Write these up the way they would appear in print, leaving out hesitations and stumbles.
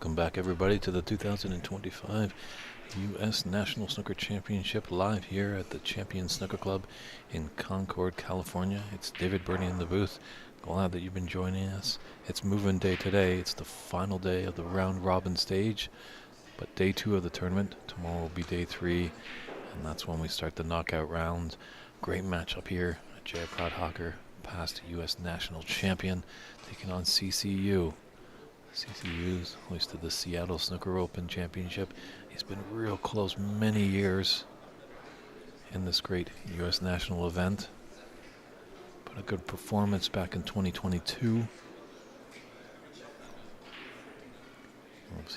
Welcome back, everybody, to the 2025 U.S. National Snooker Championship live here at the Champion Snooker Club in Concord, California. It's David Burney in the booth. Glad that you've been joining us. It's move-in day today. It's the final day of the round-robin stage, but day 2 of the tournament. Tomorrow will be day 3, and that's when we start the knockout round. Great matchup here. Ajeya Prabhakar, past U.S. National Champion, taking on CCU. CCU's hoisted the Seattle Snooker Open Championship. He's been real close many years in this great U.S. national event. Put a good performance back in 2022.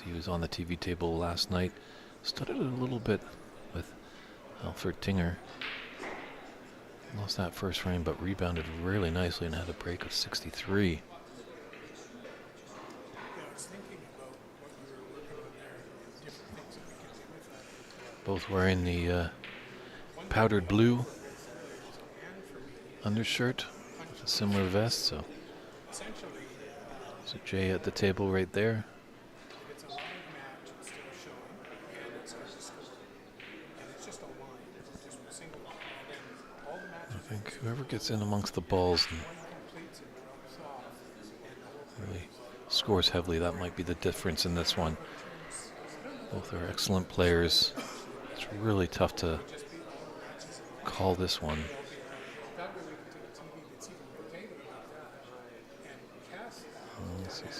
He was on the TV table last night. Stuttered a little bit with Alfred Tinger. Lost that first frame, but rebounded really nicely and had a break of 63. Both wearing the powdered blue undershirt with a similar vest, so there's Ajeya at the table right there. I think whoever gets in amongst the balls and really scores heavily, that might be the difference in this one. Both are excellent players. It's really tough to call this one.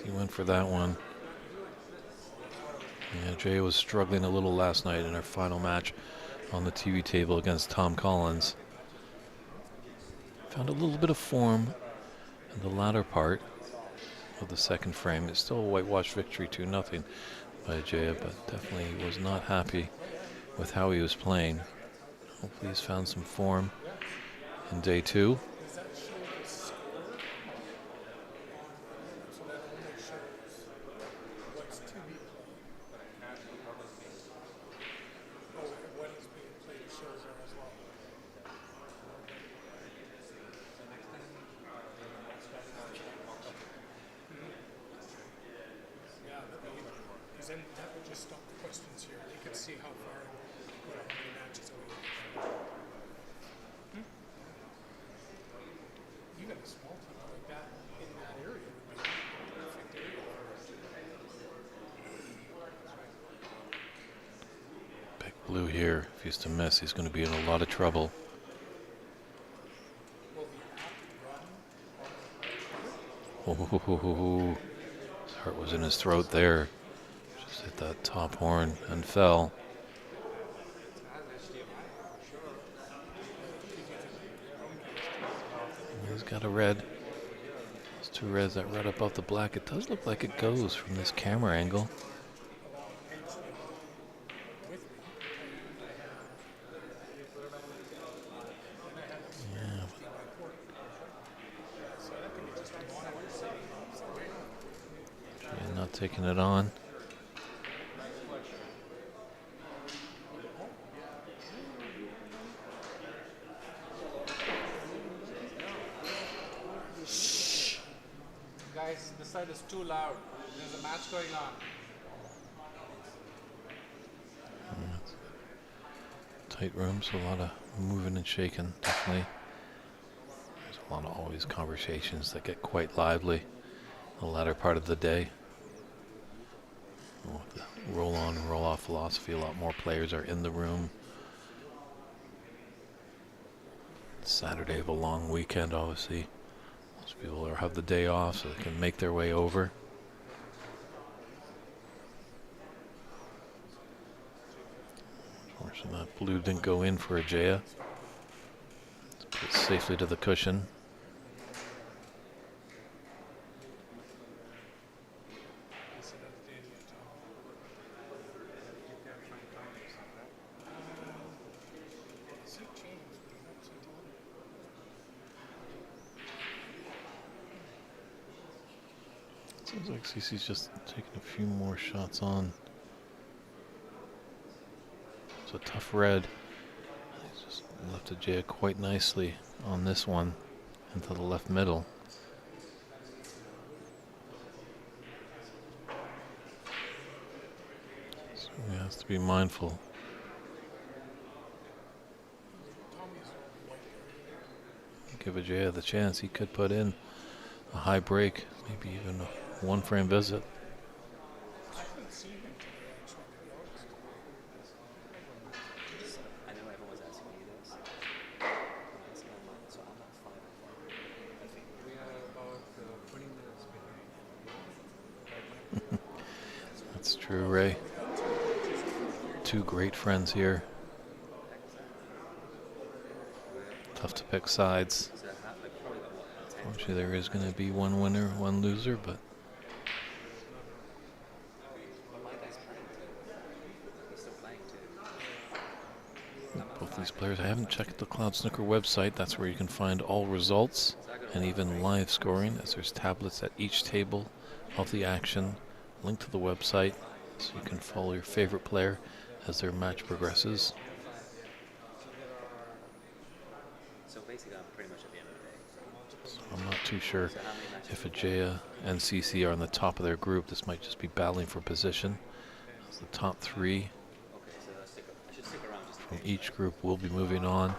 He went for that one. Yeah, Ajeya was struggling a little last night in her final match on the TV table against Tom Collins. Found a little bit of form in the latter part of the second frame. It's still a whitewash victory, 2-0 by Ajeya, but definitely was not happy with how he was playing. Hopefully he's found some form in day 2. Just stop the questions here. You can see how far how many matches away. Even a small team like that in that area would be a perfect area. Big blue here. If he's to miss, he's going to be in a lot of trouble. Oh, his heart was in his throat there. Just hit that top horn and fell. He's got a red. There's 2 reds that red above the black. It does look like it goes from this camera angle. Yeah. He's not taking it on. Guys, this side is too loud. There's a match going on. Tight room, so a lot of moving and shaking, definitely. There's a lot of always conversations that get quite lively in the latter part of the day. With the roll on and roll off philosophy, a lot more players are in the room. It's Saturday of a long weekend, obviously. Most people have the day off so they can make their way over. Unfortunately, that blue didn't go in for Ajeya. Put it safely to the cushion. Seems like CC's just taking a few more shots on. It's a tough red. He's just left Ajeya quite nicely on this one into the left middle. He has to be mindful. Give Ajeya the chance. He could put in a high break, maybe even a one-frame visit. I haven't seen him today, actually, to be honest. I know everyone's asking me this. It's not mine, so I'm not 5 o'clock. I think we are about 20 minutes behind. That's true, Ray. Two great friends here. Tough to pick sides. So like probably about what? 10, Unfortunately, there is going to be one winner, one loser, but But my guy's playing too. He's still playing too. both these players, I haven't checked the Cloud Snooker website. That's where you can find all results and even live scoring, as there's tablets at each table of the action. Link to the website so you can follow your favorite player as their match progresses. So basically, I'm pretty much at the end of the day. So I'm not too sure So how many matches? if Ajeya and CC are on the top of their group. This might just be battling for position. As the top three Okay, so I should stick around just in from case. each group will be moving on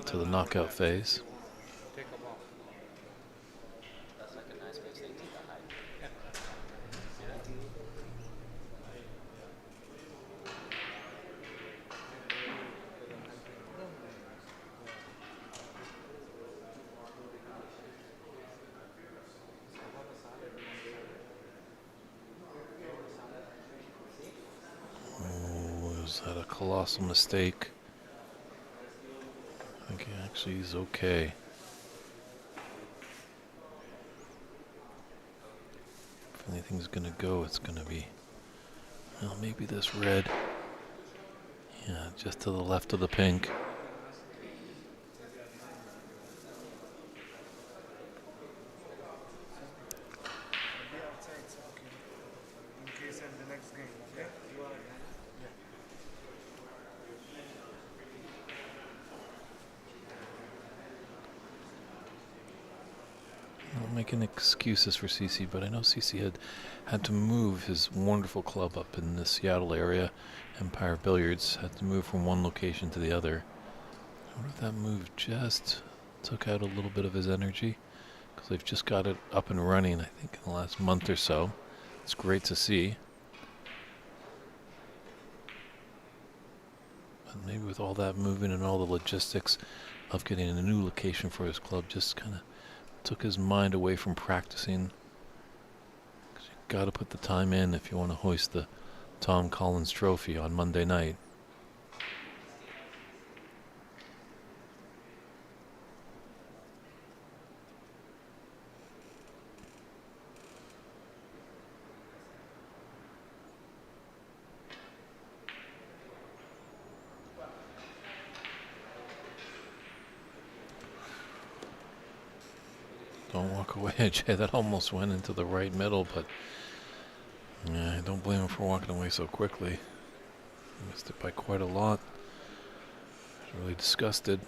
to the knockout phase. Take a ball. That's like a nice way to say take a hike. See that? Oh, was that a colossal mistake? I think he actually is okay. If anything's gonna go, it's gonna be, well, maybe this red. Yeah, just to the left of the pink. Be outside, so okay. In case in the next game, okay? Not making excuses for CC, but I know CC had to move his wonderful club up in the Seattle area. Empire Billiards had to move from one location to the other. I wonder if that move just took out a little bit of his energy, because they've just got it up and running, I think, in the last month or so. It's great to see. But maybe with all that moving and all the logistics of getting a new location for his club, just kind of took his mind away from practicing. 'Cause you got to put the time in if you want to hoist the Tom Collins Trophy on Monday night. Don't walk away, Jay. That almost went into the right middle, but yeah, I don't blame him for walking away so quickly. He missed it by quite a lot. Was really disgusted.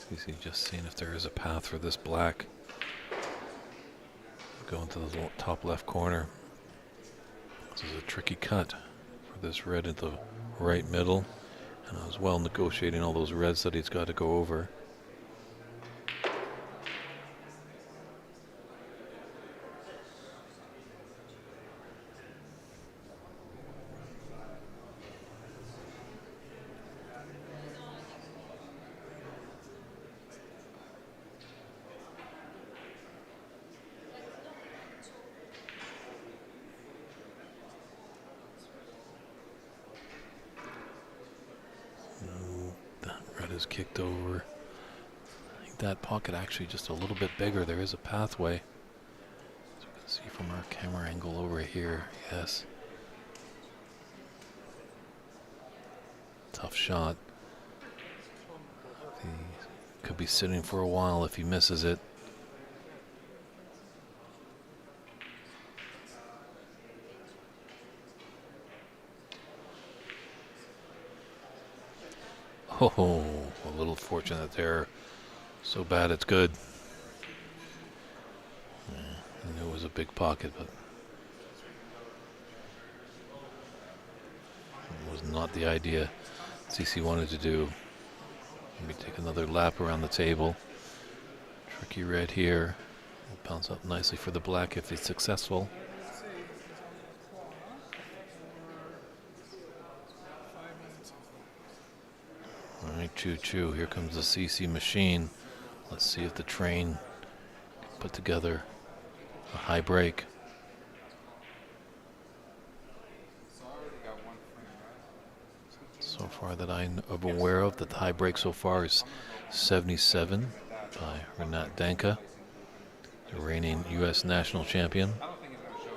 CC just seeing if there is a path for this black. Go into the top left corner. This is a tricky cut for this red at the right middle, and as well negotiating all those reds that he's got to go over. That red is kicked over. I think that pocket actually just a little bit bigger. There is a pathway. As you can see from our camera angle over here. Yes. Tough shot. He could be sitting for a while if he misses it. Oh, a little fortunate there. So bad it's good. I knew it was a big pocket, but it was not the idea CC wanted to do. Maybe take another lap around the table. Tricky red here. Will bounce up nicely for the black if he's successful. Let's say he's on the clock for 5 minutes. All right, choo-choo. Here comes the CC machine. Let's see if the train can put together a high break. So far that I'm aware of, that the high break so far is 77 by Renat Danka, the reigning U.S. national champion. I don't think so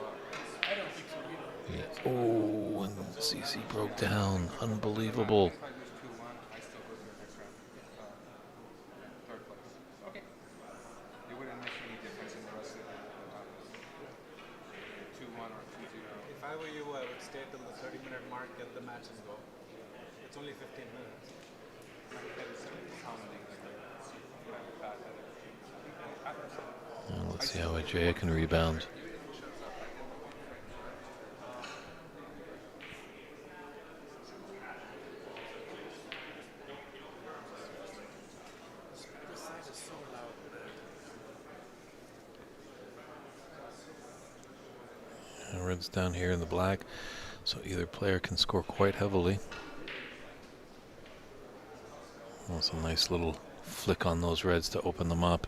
either. Yeah. Oh, and CC broke down. Unbelievable. If I were you, I would stay till the 30-minute mark, get the matches go. It's only 15 minutes. Well, let's see how Ajeya can rebound. This side is so loud. Red's down here in the black, so either player can score quite heavily. That's a nice little flick on those reds to open them up.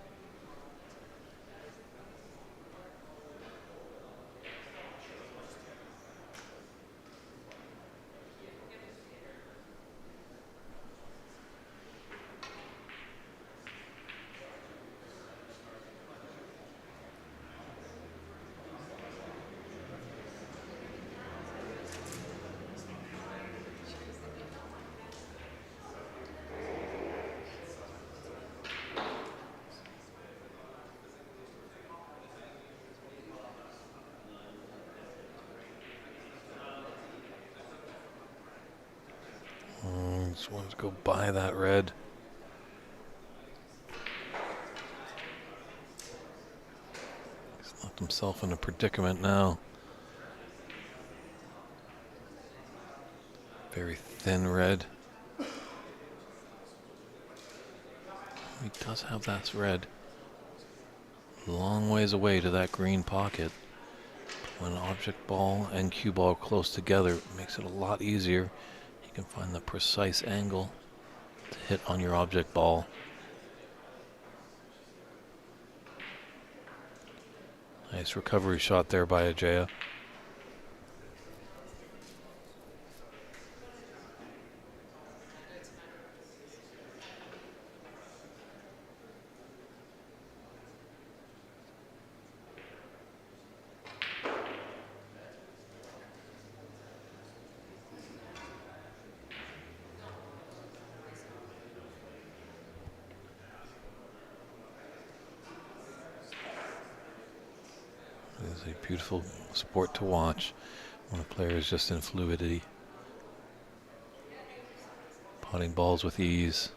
Just wanted to go by that red. He's left himself in a predicament now. Very thin red. He does have that red. Long ways away to that green pocket. When object ball and cue ball are close together, it makes it a lot easier. You can find the precise angle to hit on your object ball. Nice recovery shot there by Ajeya. It is a beautiful sport to watch when a player is just in fluidity, potting balls with ease.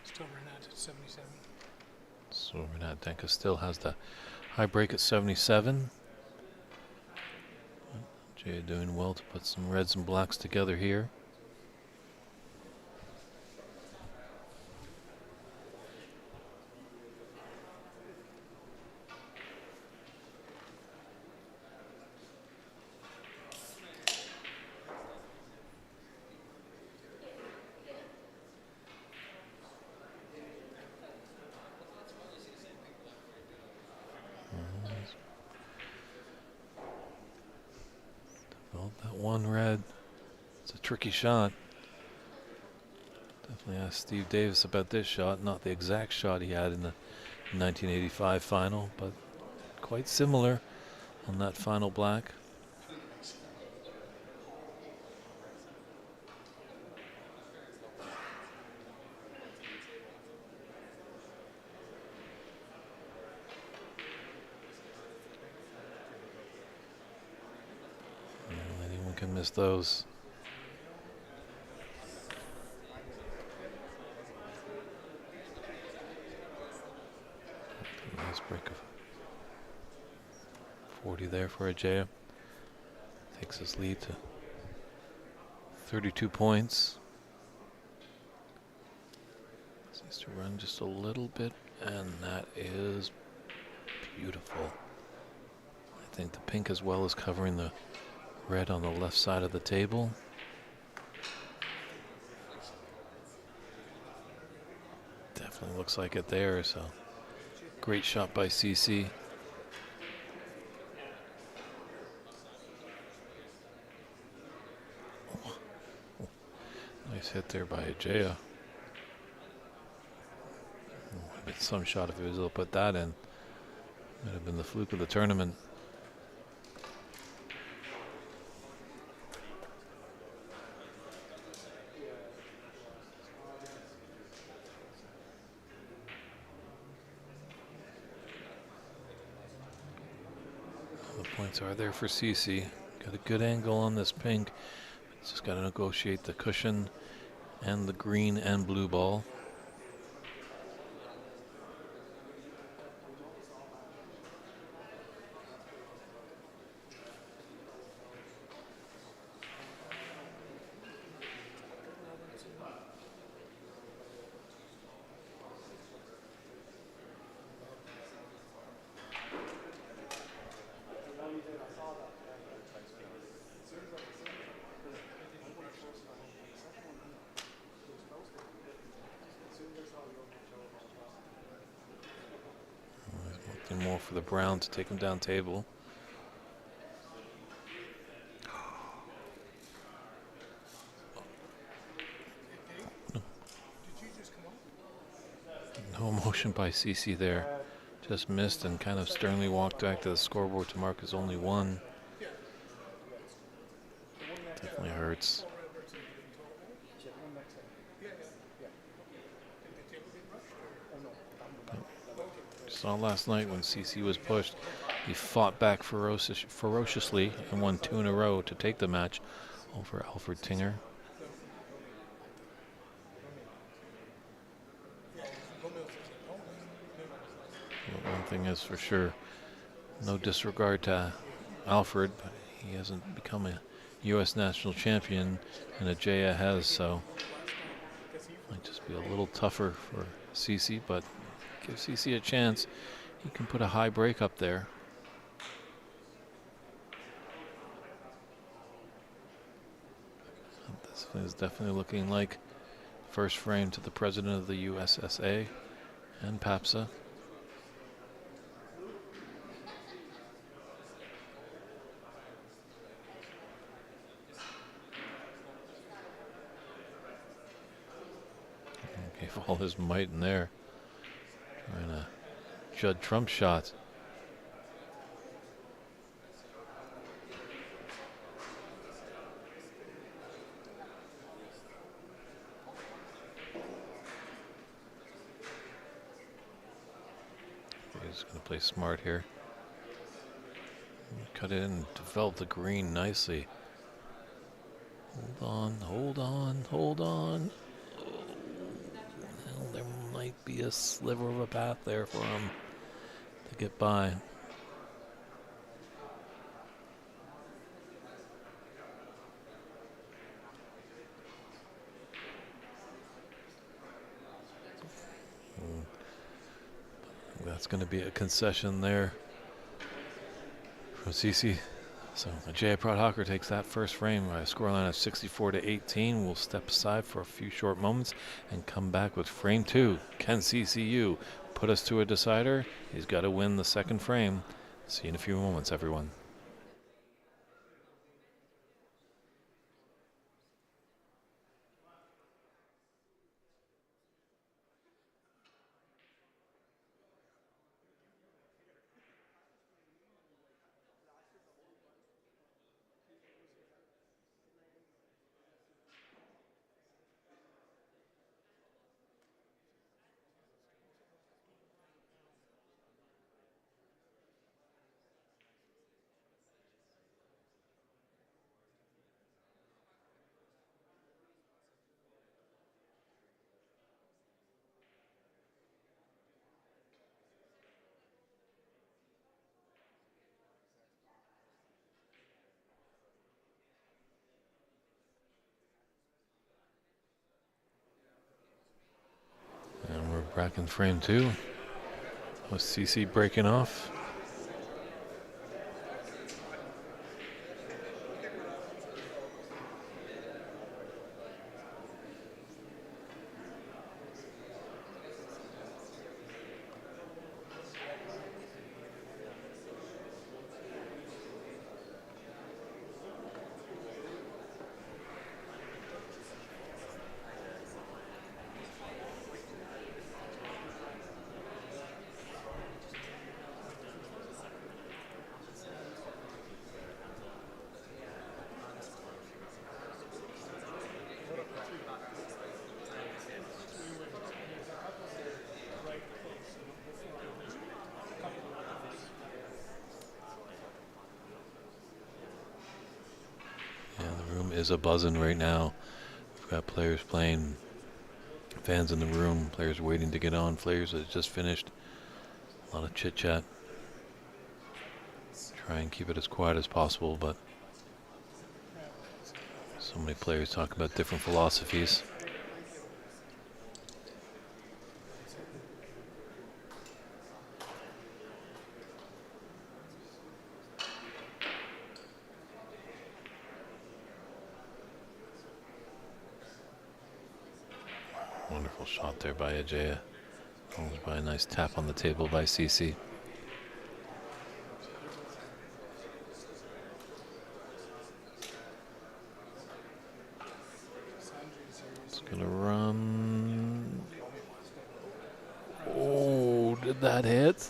Still Renat at 77. So Renat Danka still has the high break at 77. Ajeya doing well to put some reds and blacks together here. 1 red. It's a tricky shot. Definitely ask Steve Davis about this shot. Not the exact shot he had in the 1985 final, but quite similar on that final black. Anyone can miss those. Nice break of 40 there for Ajeya. Takes his lead to 32 points. Needs to run just a little bit, and that is beautiful. I think the pink as well is covering the red on the left side of the table. Definitely looks like it there, so great shot by CC. Nice hit there by Ajeya. Some shot if he was able to put that in. Might have been the fluke of the tournament. The points are there for CC. Got a good angle on this pink. Just got to negotiate the cushion and the green and blue ball. More for the brown to take him down table. No motion by CC there. Just missed and kind of sternly walked back to the scoreboard to mark his only 1. Definitely hurts. Saw last night when CC was pushed, he fought back ferociously and won 2 in a row to take the match over Alfred Tinger. But one thing is for sure, no disregard to Alfred, but he hasn't become a U.S. national champion, and Ajeya has, so might just be a little tougher for CC, but give CC a chance. He can put a high break up there. This is definitely looking like first frame to the president of the USSA and PAPSA. Gave all his might in there. Trying to Judd Trump shot. He's going to play smart here. Cut it in, develop the green nicely. Hold on, hold on, hold on. Well, there might be a sliver of a path there for him to get by. That's going to be a concession there from CC. So Ajeya Prabhakar takes that first frame by a scoreline of 64-18. We'll step aside for a few short moments and come back with frame 2. Can CCU put us to a decider? He's got to win the second frame. See you in a few moments, everyone. Cracking frame two. Was CC breaking off? Yeah, the room is a buzzing right now. We've got players playing, fans in the room, players waiting to get on, players that just finished. A lot of chit chat. Try and keep it as quiet as possible, but so many players talk about different philosophies. Wonderful shot there by Ajeya. Followed by a nice tap on the table by CC. It's gonna run. Oh, did that hit?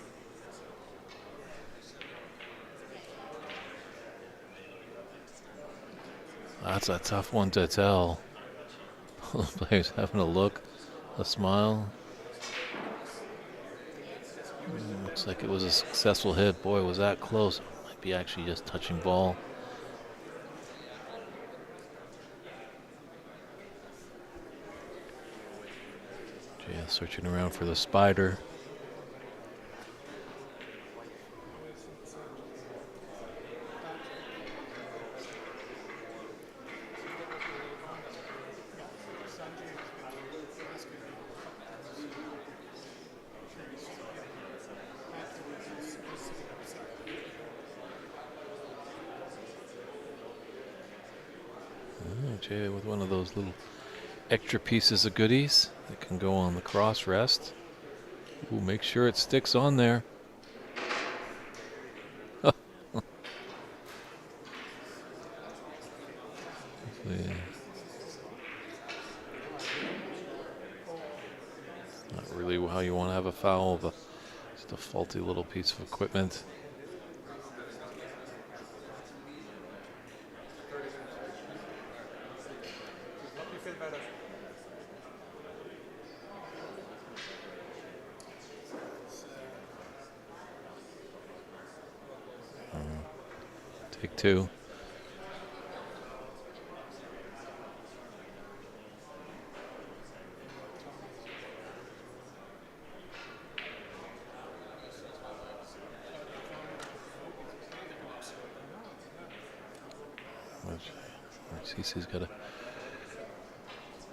That's a tough one to tell. Both players having a look, a smile. Looks like it was a successful hit. Boy, was that close. Might be actually just touching ball. Ajeya searching around for the spider. Ajeya with one of those little extra pieces of goodies that can go on the cross rest. Ooh, make sure it sticks on there. Yeah. Not really how you want to have a foul, but just a faulty little piece of equipment. You feel better. Take two. CC's got a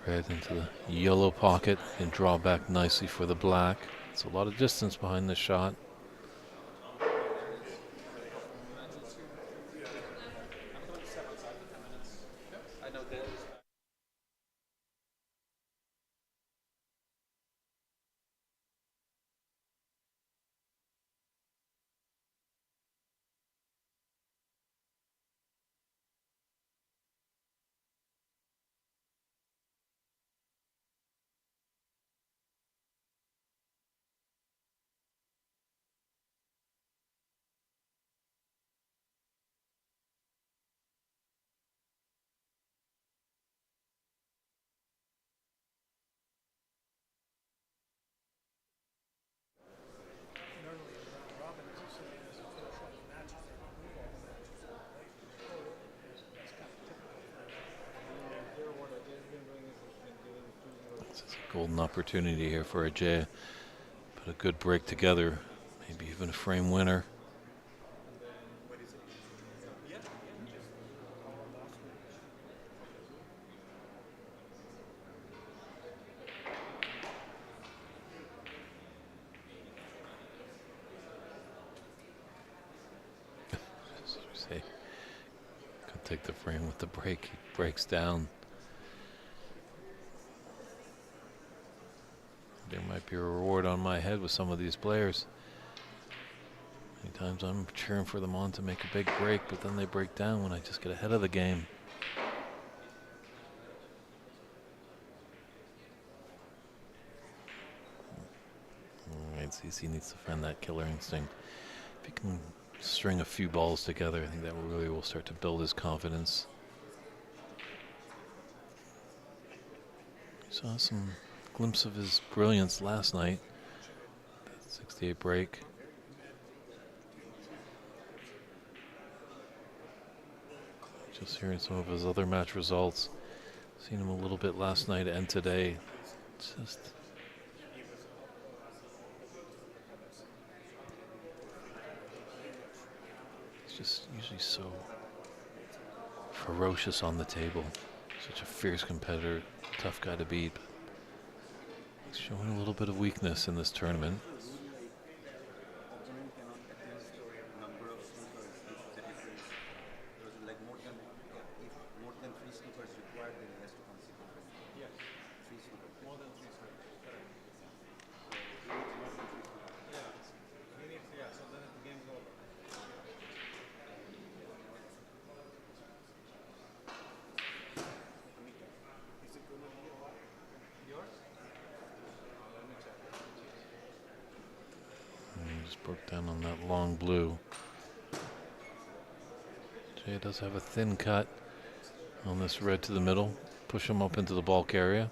red into the yellow pocket and draw back nicely for the black. It's a lot of distance behind the shot. Golden opportunity here for Ajeya. Put a good break together, maybe even a frame winner. See, could take the frame with the break. He breaks down. There might be a reward on my head with some of these players. Many times I'm cheering for them on to make a big break, but then they break down when I just get ahead of the game. Alright, CC needs to find that killer instinct. If he can string a few balls together, I think that really will start to build his confidence. Saw some glimpse of his brilliance last night. That 68 break. Just hearing some of his other match results. Seen him a little bit last night and today. Just he's just usually so ferocious on the table. Such a fierce competitor, tough guy to beat. He's showing a little bit of weakness in this tournament. Opponent cannot access number of snookers if the difference. There was like more than if more than 3 snookers required, then he has to concede the frame. Yes. 3 snookers. More than 3 snookers. Correct. He needs more than 3 snookers. Yeah. He needs, yeah, so then the game's over. Is it going to be a while? Yours? Let me check. And he just broke down on that long blue. Jay does have a thin cut on this red to the middle. Push him up into the bulk area.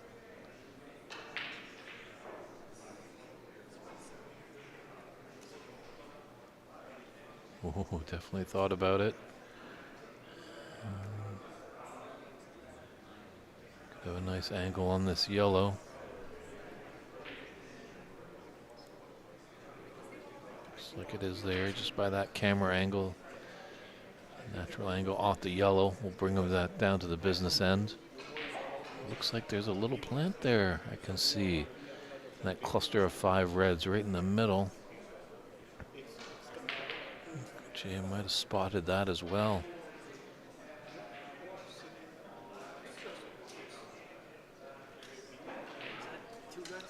Oh, definitely thought about it. Could have a nice angle on this yellow. Just like it is there, just by that camera angle. Natural angle off the yellow will bring that down to the business end. Looks like there's a little plant there, I can see. That cluster of 5 reds right in the middle. Jay might have spotted that as well.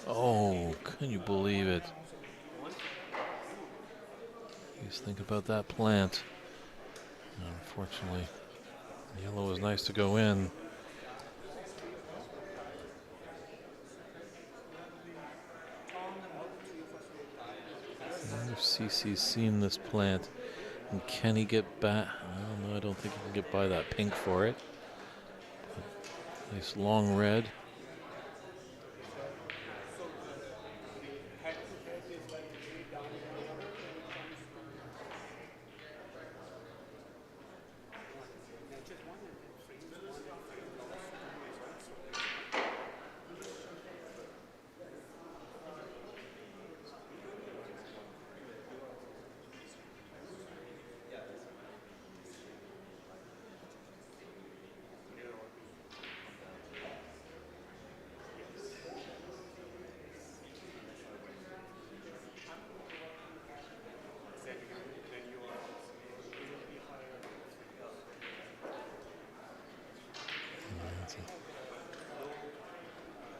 Oh, can you believe it? Just think about that plant. Unfortunately, yellow was nice to go in. I wonder if CC's seen this plant. And can he get back? I don't think he can get by that pink for it. But nice long red.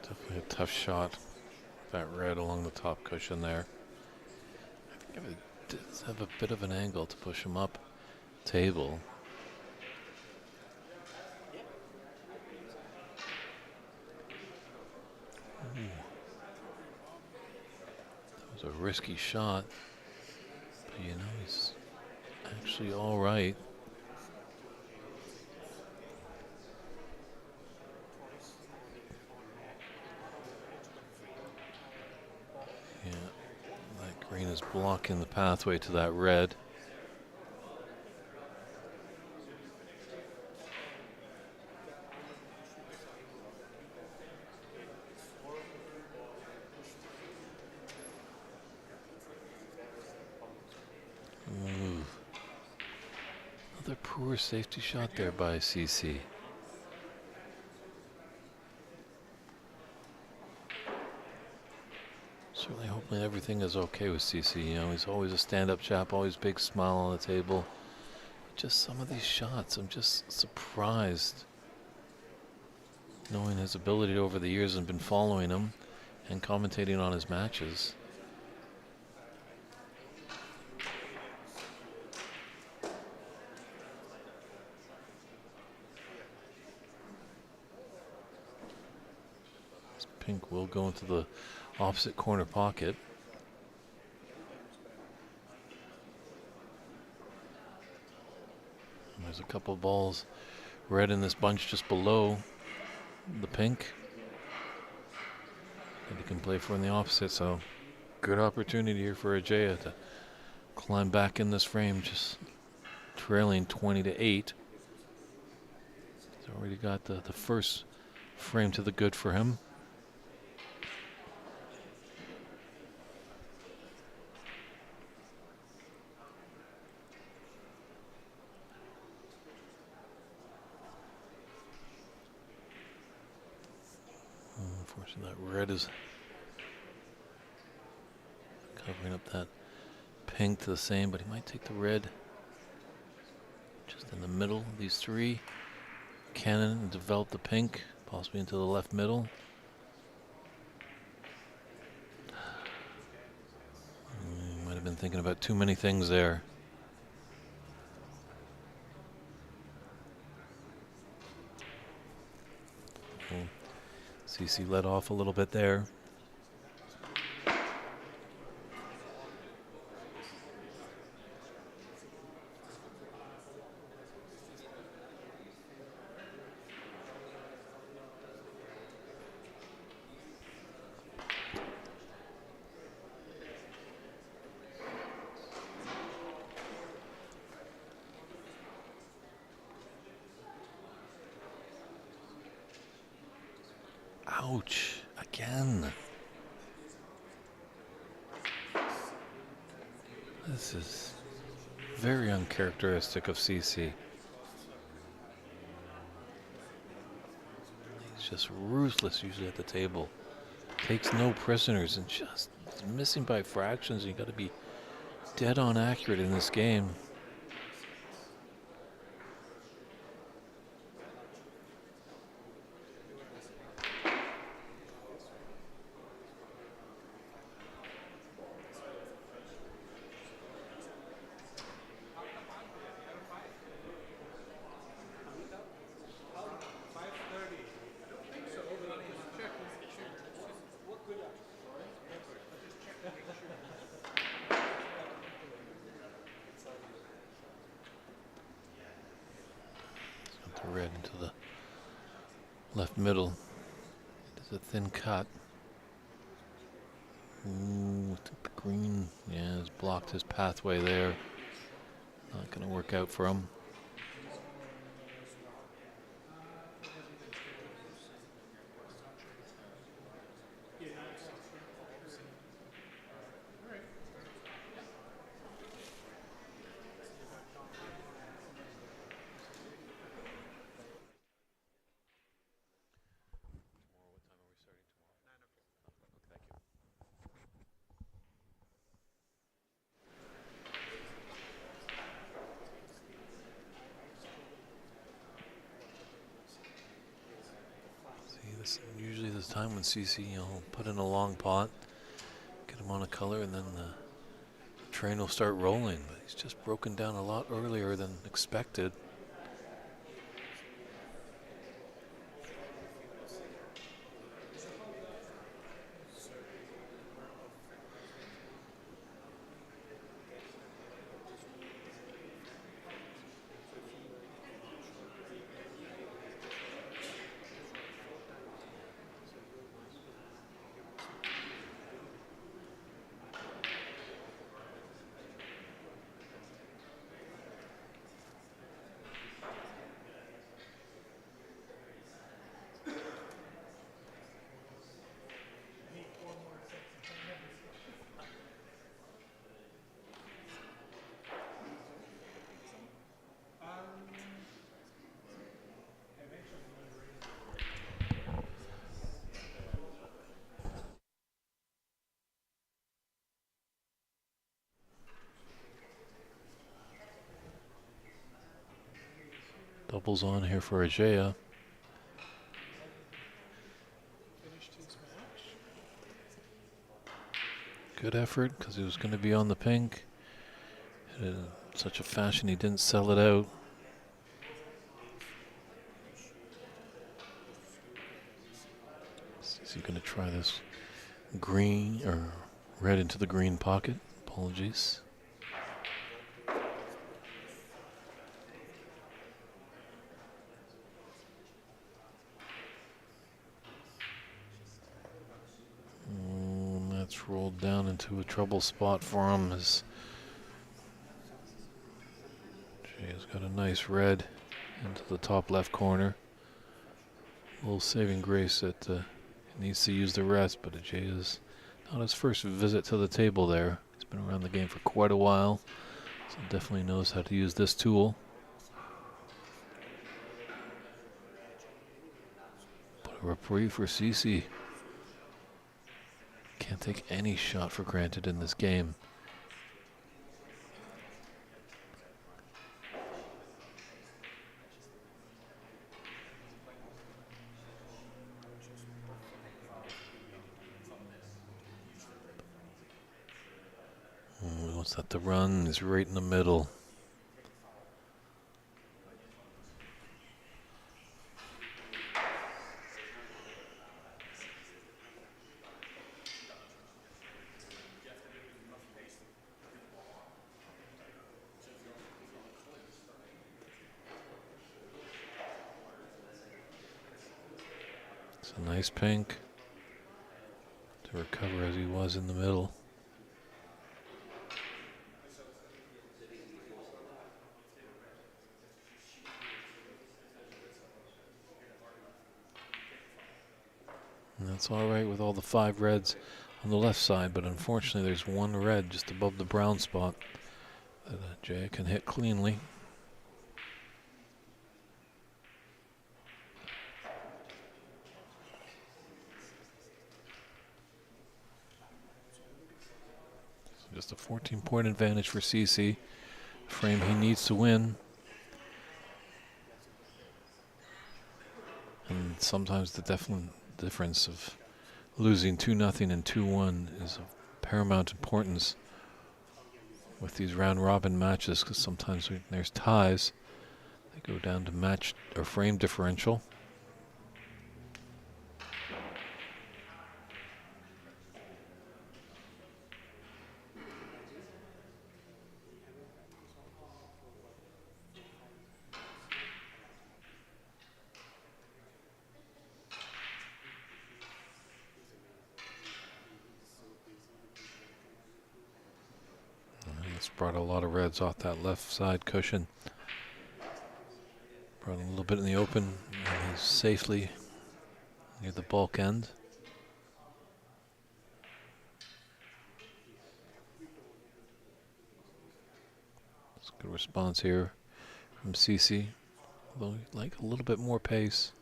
Definitely a tough shot. That red along the top cushion there. I think it does have a bit of an angle to push him up table. Ooh. That was a risky shot, but you know, he's actually all right. Yeah, that green is blocking the pathway to that red. Ooh. Another poor safety shot there by CC. Certainly hoping everything is okay with CC. You know, he's always a stand-up chap, always big smile on the table. just some of these shots, I'm just surprised, knowing his ability over the years and been following him and commentating on his matches. This pink will go into the opposite corner pocket. And there's a couple balls red in this bunch just below the pink that he can play for in the opposite, so good opportunity here for Ajeya to climb back in this frame, just trailing 20-8. He's already got the first frame to the good for him. Unfortunately, that red is covering up that pink to the same, but he might take the red just in the middle. These three cannon and develop the pink, possibly into the left middle. Might have been thinking about too many things there. CC let off a little bit there. Ouch, again. This is very uncharacteristic of CC. He's just ruthless usually at the table. Takes no prisoners and just missing by fractions. You got to be dead on accurate in this game. Red into the left middle. It's a thin cut. Ooh, the green, yeah, has blocked his pathway there. Not going to work out for him. Usually there's time when CC, put in a long pot, get him on a color, and then the train will start rolling. But he's just broken down a lot earlier than expected. Doubles on here for Ajeya. Finished his match. Good effort because he was going to be on the pink. In such a fashion he didn't sell it out. Is he going to try this green or red into the green pocket? Apologies. That's rolled down into a trouble spot for him as Jay's got a nice red into the top left corner. A little saving grace that he needs to use the rest, but Ajeya's not his first visit to the table there. He's been around the game for quite a while, so definitely knows how to use this tool. But a reprieve for CC. Can't take any shot for granted in this game. What's that? The run is right in the middle. It's a nice pink to recover as he was in the middle. And that's all right with all the 5 reds on the left side, but unfortunately there's one red just above the brown spot that Ajeya can hit cleanly. So just a 14-point advantage for CC. Frame he needs to win. And sometimes the difference of losing 2-0 and 2-1 is of paramount importance with these round robin matches, because sometimes when there's ties, they go down to match or frame differential. It's brought a lot of reds off that left side cushion. Brought him a little bit in the open, and he's safely near the bulk end. It's a good response here from CC, although he'd like a little bit more pace.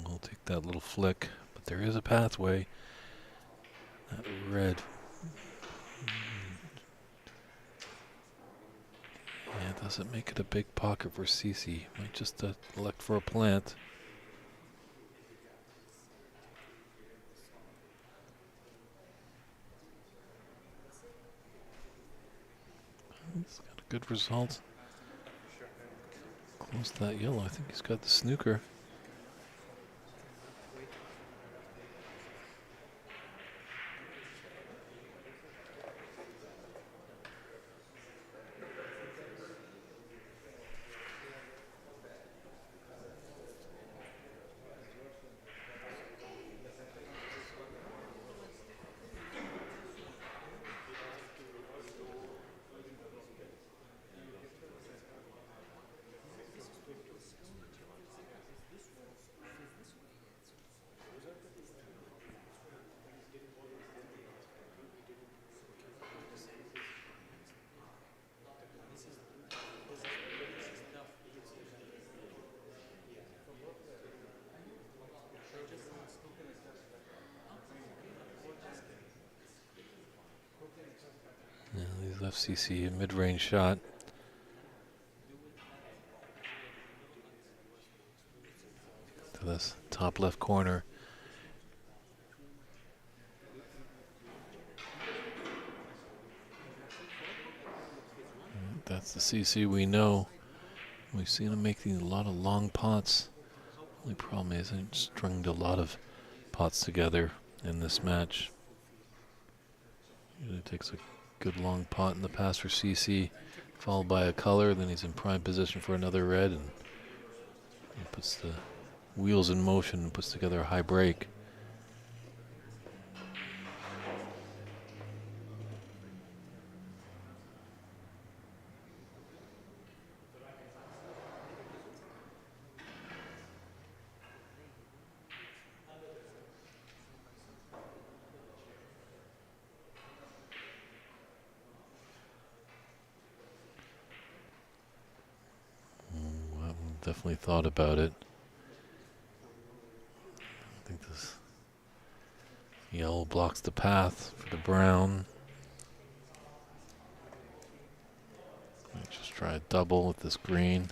We'll take that little flick, but there is a pathway. That red. Yeah, doesn't make it a big pocket for CC. Might just elect for a plant. He's got a good result. Close to that yellow. I think he's got the snooker. FCC, a mid-range shot. To this top left corner. That's the CC we know. We've seen him making a lot of long pots. Only problem is he stringed a lot of pots together in this match. Usually takes a good long pot in the pass for CC, followed by a color. Then he's in prime position for another red, and he puts the wheels in motion and puts together a high break. Definitely thought about it. I think this yellow blocks the path for the brown. Let's just try a double with this green.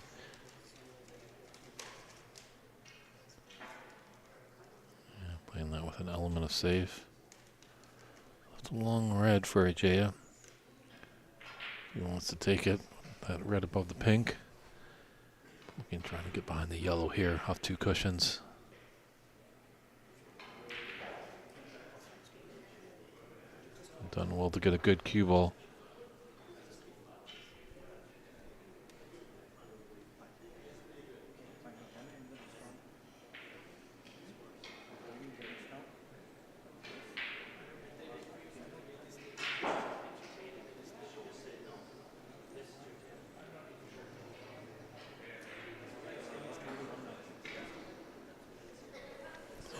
Yeah, playing that with an element of safe. That's a long red for Ajeya. He wants to take it. That red above the pink. Looking, trying to get behind the yellow here off two cushions. Done well to get a good cue ball.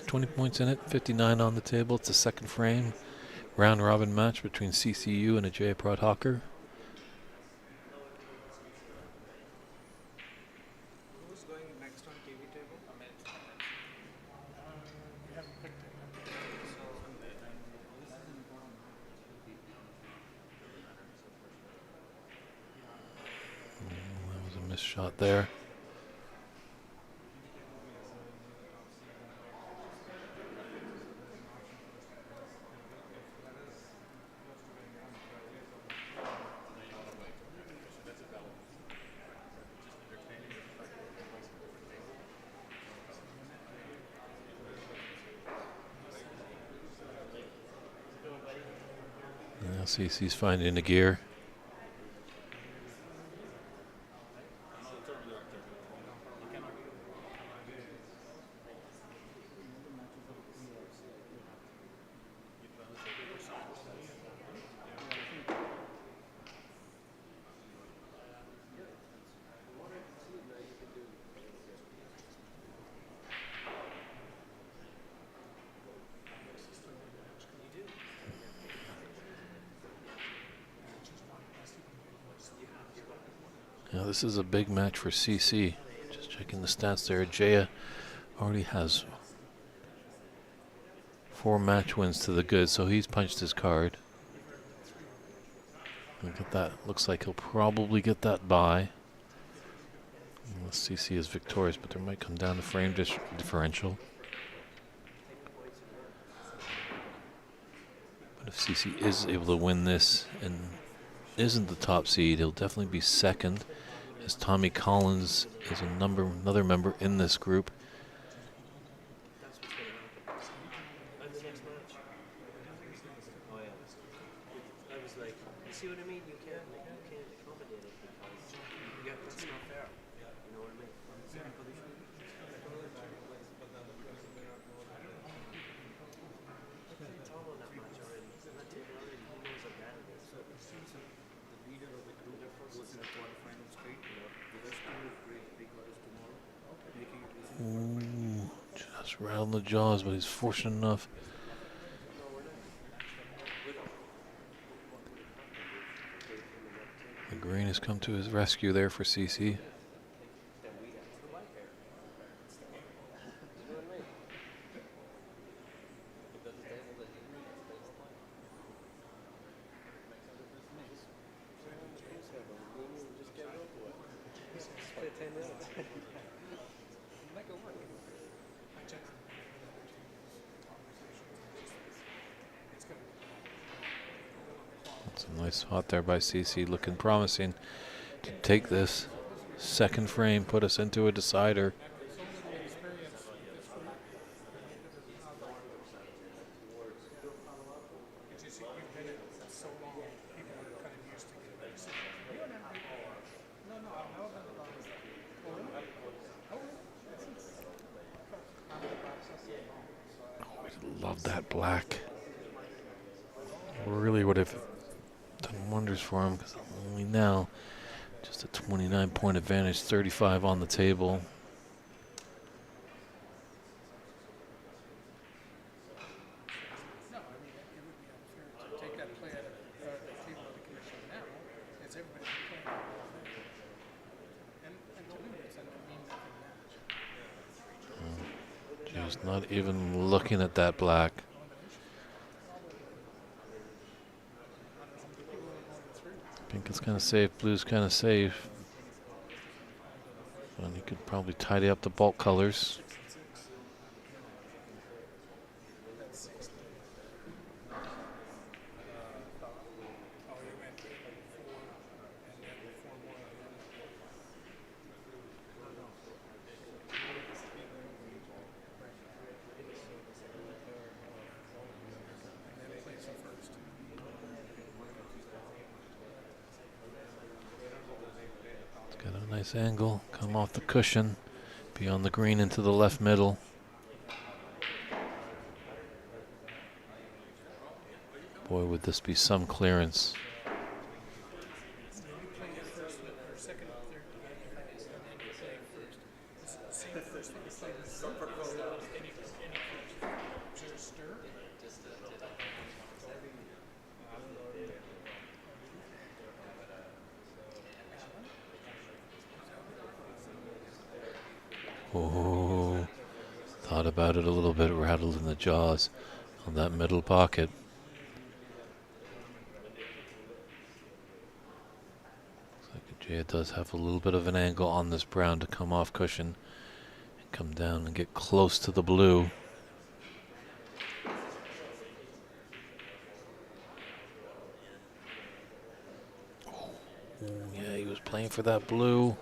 $20 points in it, 59 on the table. It's the second frame. Round robin match between CCU and Ajeya Prabhakar. Who's going next on TV table? We haven't picked it. That was a missed shot there. Now CC's finding a gear. Now this is a big match for CC. Just checking the stats there. Ajeya already has 4 match wins to the good, so he's punched his card. Look at that. Looks like he'll probably get that bye. Unless CC is victorious, but there might come down to frame differential. But if CC is able to win this and isn't the top seed, he'll definitely be second, as Tommy Collins is another member in this group. That's what's going to happen. And the next match. Oh yeah. I was like, you see what I mean? You can't accommodate it because that's not fair. You know what I mean? It's all on that match already. On that table already. He knows how bad it is. The leader of the group goes in the quarterfinal straight. The rest two will play 3 quarters tomorrow, making it easy. Ooh, just round the jaws, but he's fortunate enough. The green has come to his rescue there for CC. Make it work. I generally make it with other tables, conversations, it's going to be It's a nice shot there by CC, looking promising to take this second frame, put us into a decider. so little experience with this group. It's just you've been in it so long, people are kind of used to getting this. You don't have to. No, I've never been to Galindo St. Oh, really? Oh, really? I'm the process alone, so I love that black. Really would have done wonders for him because only now just a 29-point advantage, 35 on the table. No, I mean, it would be unfair to take that play out of the table of the commission now. It's everybody playing the whole thing. And to me, it's a mean nothing match. Just not even looking at that black. Pink is kind of safe, blue's kind of safe. And he could probably tidy up the bulk colors. Got a nice angle, come off the cushion, be on the green into the left middle. Boy, would this be some clearance. Oh, thought about it a little bit, rattled in the jaws on that middle pocket. Looks like Ajeya does have a little bit of an angle on this brown to come off cushion and come down and get close to the blue. Yeah, he was playing for that blue.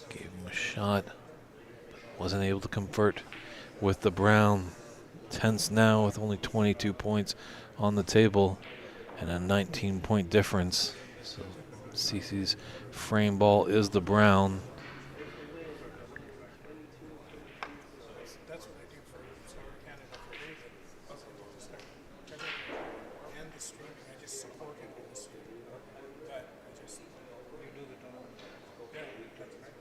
Gave him a shot. Wasn't able to convert with the brown. Tense now with only 22 points on the table and a 19-point difference. So CC's frame ball is the brown. That's what I do for Snooker Canada for David. I was able to start everything and the streaming. I just support him in the streaming. But I just you do the tournament. yeah, that's right.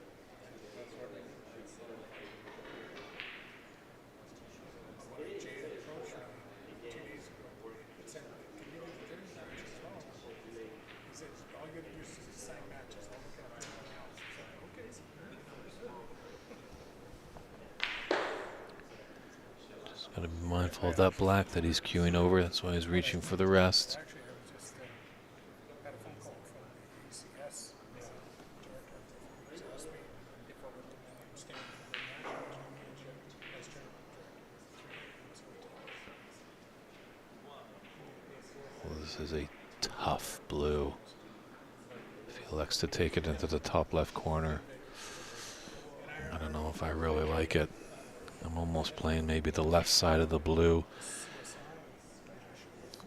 What Ajeya approached me 2 days ago and said, "Can you do the Thursday matches as well?" He said, "All you got to do is just assign matches. I'll look at everything else." I said, "Okay." Just got to be mindful of that black that he's queuing over. That's why he's reaching for the rest. Actually, I was just had a phone call from the ACS director who asked me if I would stand for the national championship as tournament director. Well, this is a tough blue. If he elects to take it into the top left corner, I don't know if I really like it. I'm almost playing maybe the left side of the blue.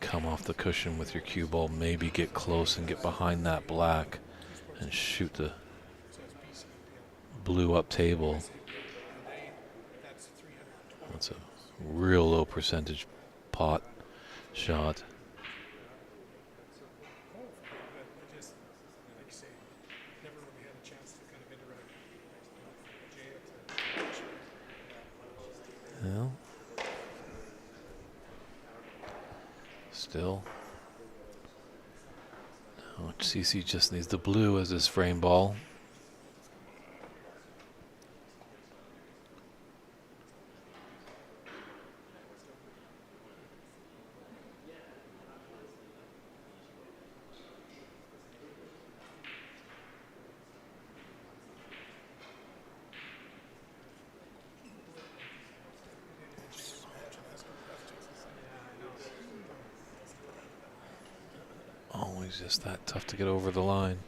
Come off the cushion with your cue ball, maybe get close and get behind that black and shoot the blue up table. That's a real low percentage pot shot. But just, like you say, never really had a chance to kind of interact with Ajeya. Well, still, now CC just needs the blue as his frame ball. It's just that tough to get over the line.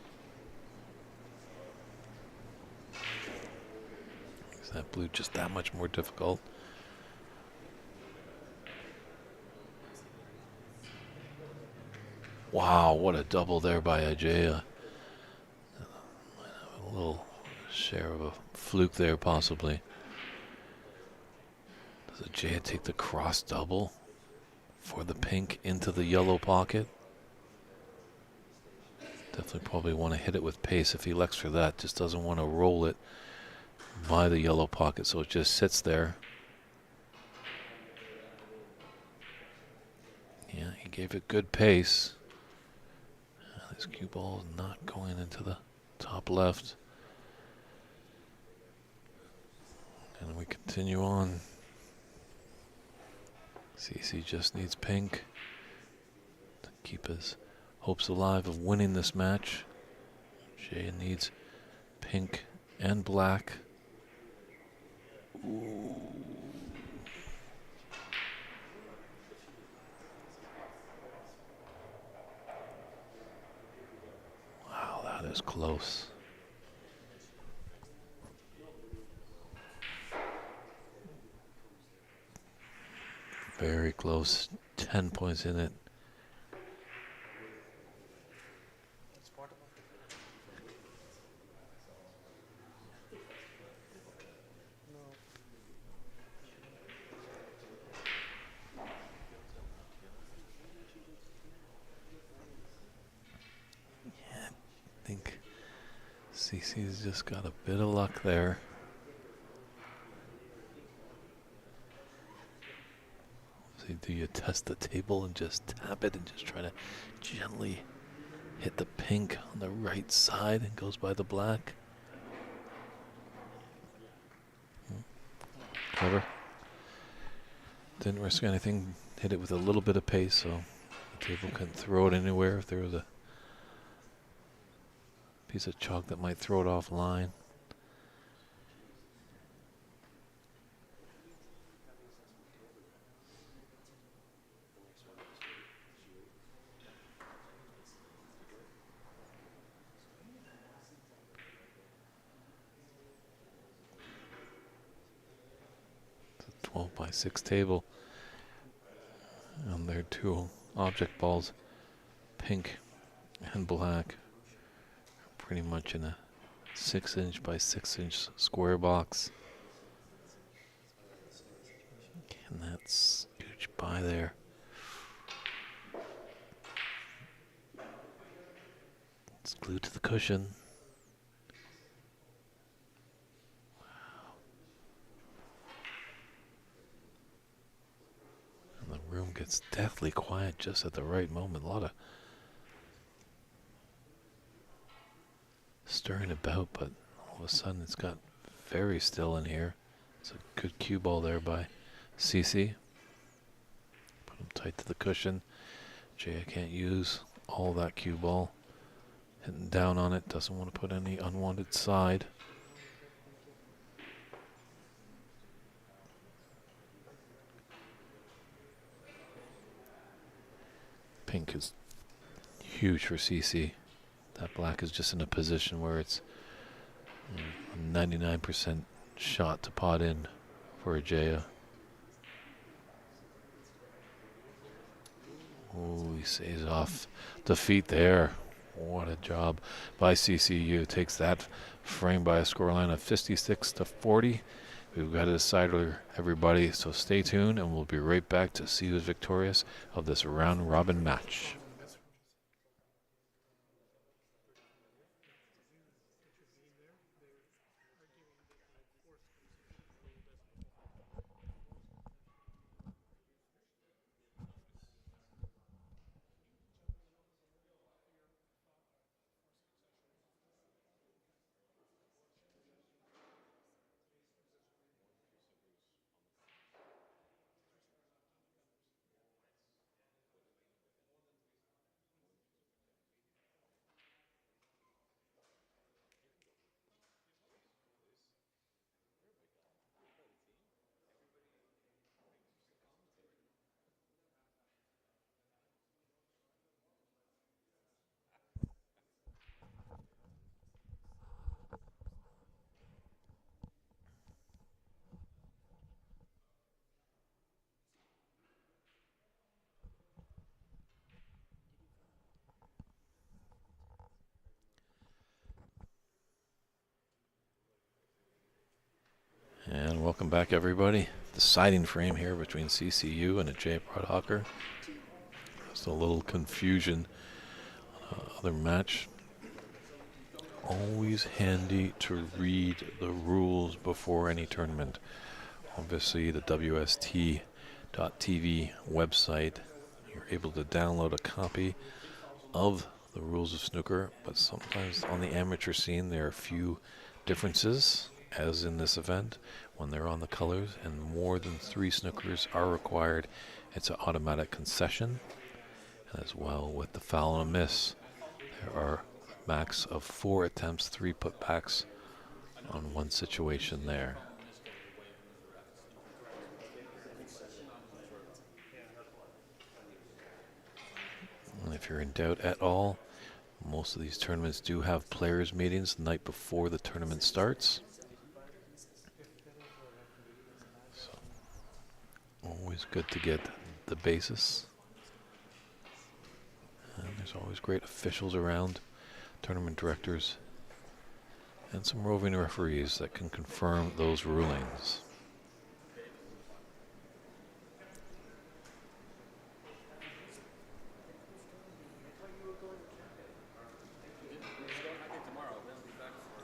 Makes that blue just that much more difficult. Wow, what a double there by Ajeya. A little share of a fluke there, possibly. Does Ajeya take the cross double for the pink into the yellow pocket? Definitely probably want to hit it with pace if he elects for that. Just doesn't want to roll it by the yellow pocket, so it just sits there. Yeah, he gave it good pace. This cue ball is not going into the top left. And we continue on. CC just needs pink to keep his hopes alive of winning this match. Jay needs pink and black. Ooh. Wow, that is close. Very close. 10 points in it. I think CC's just got a bit of luck there. So do you test the table and just tap it and just try to gently hit the pink on the right side and goes by the black? Clever. Didn't risk anything. Hit it with a little bit of pace, so the table couldn't throw it anywhere if there was a piece of chalk that might throw it offline. It's a 12 by 6 table. And there are two object balls, pink and black, pretty much in a 6-inch by 6-inch square box. And that's huge by there. It's glued to the cushion. Wow. And the room gets deathly quiet just at the right moment. A lot of stirring about, but all of a sudden it's got very still in here. It's a good cue ball there by CC. Put him tight to the cushion. Jay can't use all that cue ball. Hitting down on it, doesn't want to put any unwanted side. Pink is huge for CC. That black is just in a position where it's a 99% shot to pot in for Ajeya. Oh, he saves off defeat there. What a job by CCU. Takes that frame by a scoreline of 56-40. We've got a decider, everybody, so stay tuned and we'll be right back to see who's victorious of this round robin match. Welcome back, everybody. Deciding frame here between CCU and Ajeya Prabhakar. Just a little confusion. Other match. Always handy to read the rules before any tournament. Obviously, the WST.TV website, you're able to download a copy of the rules of snooker, but sometimes on the amateur scene there are a few differences, as in this event. When they're on the colors and more than 3 snookers are required, it's an automatic concession. And as well with the foul and a miss, there are max of 4 attempts, 3 putbacks on one situation there. And if you're in doubt at all, most of these tournaments do have players' meetings the night before the tournament starts. So, always good to get the basis. And there's always great officials around, tournament directors, and some roving referees that can confirm those rulings.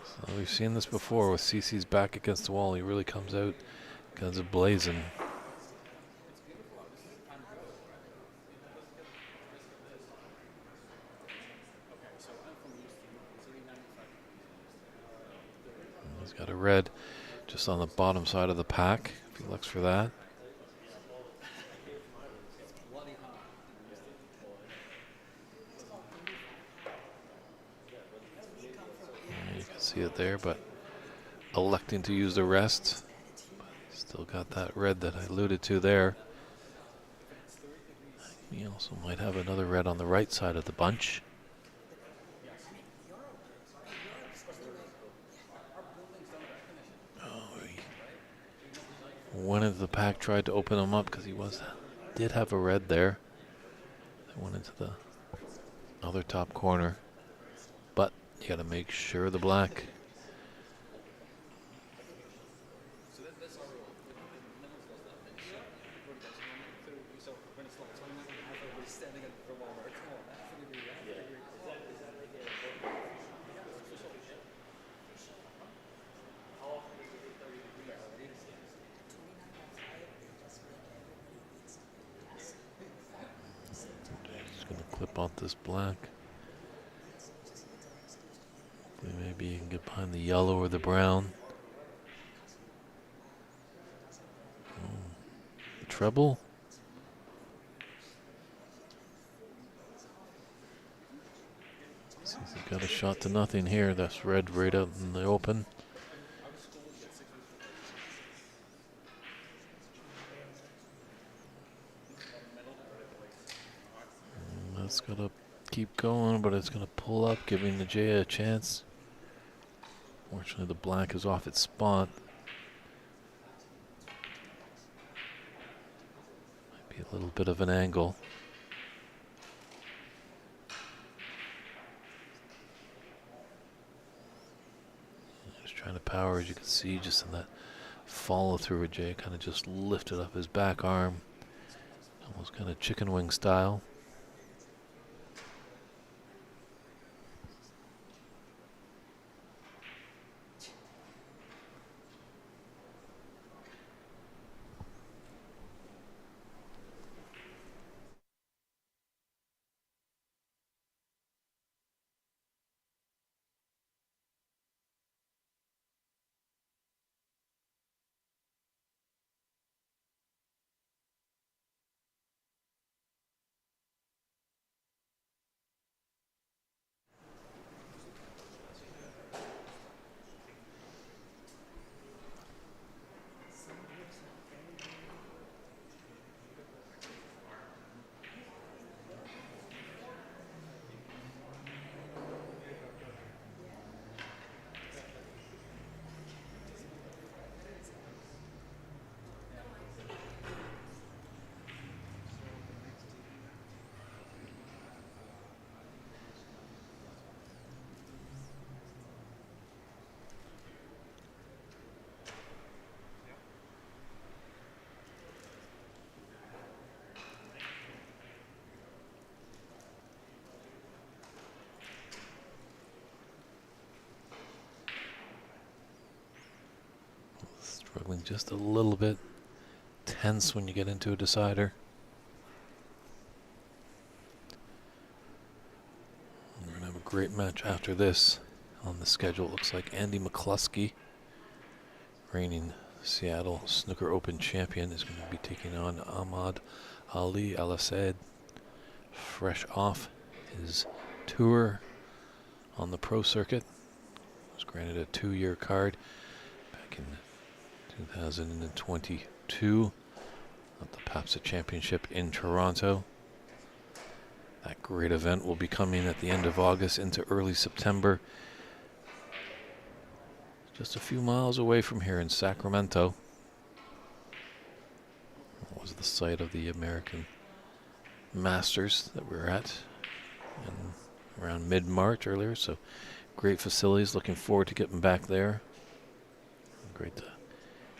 So we've seen this before with CC's back against the wall. He really comes out guns blazing. He's got a red just on the bottom side of the pack, if he looks for that. You can see it there, but electing to use the rest. Still got that red that I alluded to there. He also might have another red on the right side of the bunch. One of the pack tried to open him up because he did have a red there. That went into the other top corner. But you got to make sure the black. Clip out this black. Maybe you can get behind the yellow or the brown. The treble. He's got a shot to nothing here. That's red right out in the open. That's gonna keep going, but it's gonna pull up, giving Ajeya a chance. Fortunately, the black is off its spot. Might be a little bit of an angle. Just trying to power, as you can see, just in that follow through. Ajeya kind of just lifted up his back arm, almost kind of chicken wing style. Struggling just a little bit. Tense when you get into a decider. We're going to have a great match after this on the schedule. It looks like Andy McCluskey, reigning Seattle Snooker Open champion, is going to be taking on Ahmad Ali Al-Assad, fresh off his tour on the pro circuit. Was granted a 2-year card back in 2022 at the PAPSA Championship in Toronto. That great event will be coming at the end of August into early September. Just a few miles away from here in Sacramento. That was the site of the American Masters that we were at around mid-March earlier. So great facilities. Looking forward to getting back there. Great to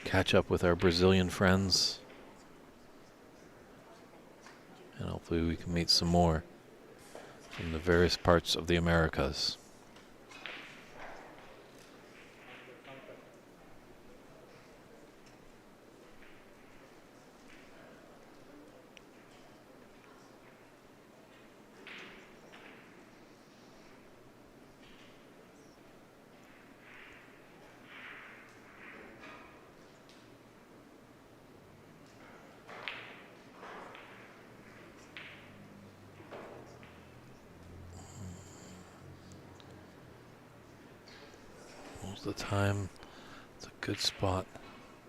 catch up with our Brazilian friends. And hopefully we can meet some more from the various parts of the Americas. Most of the time, it's a good spot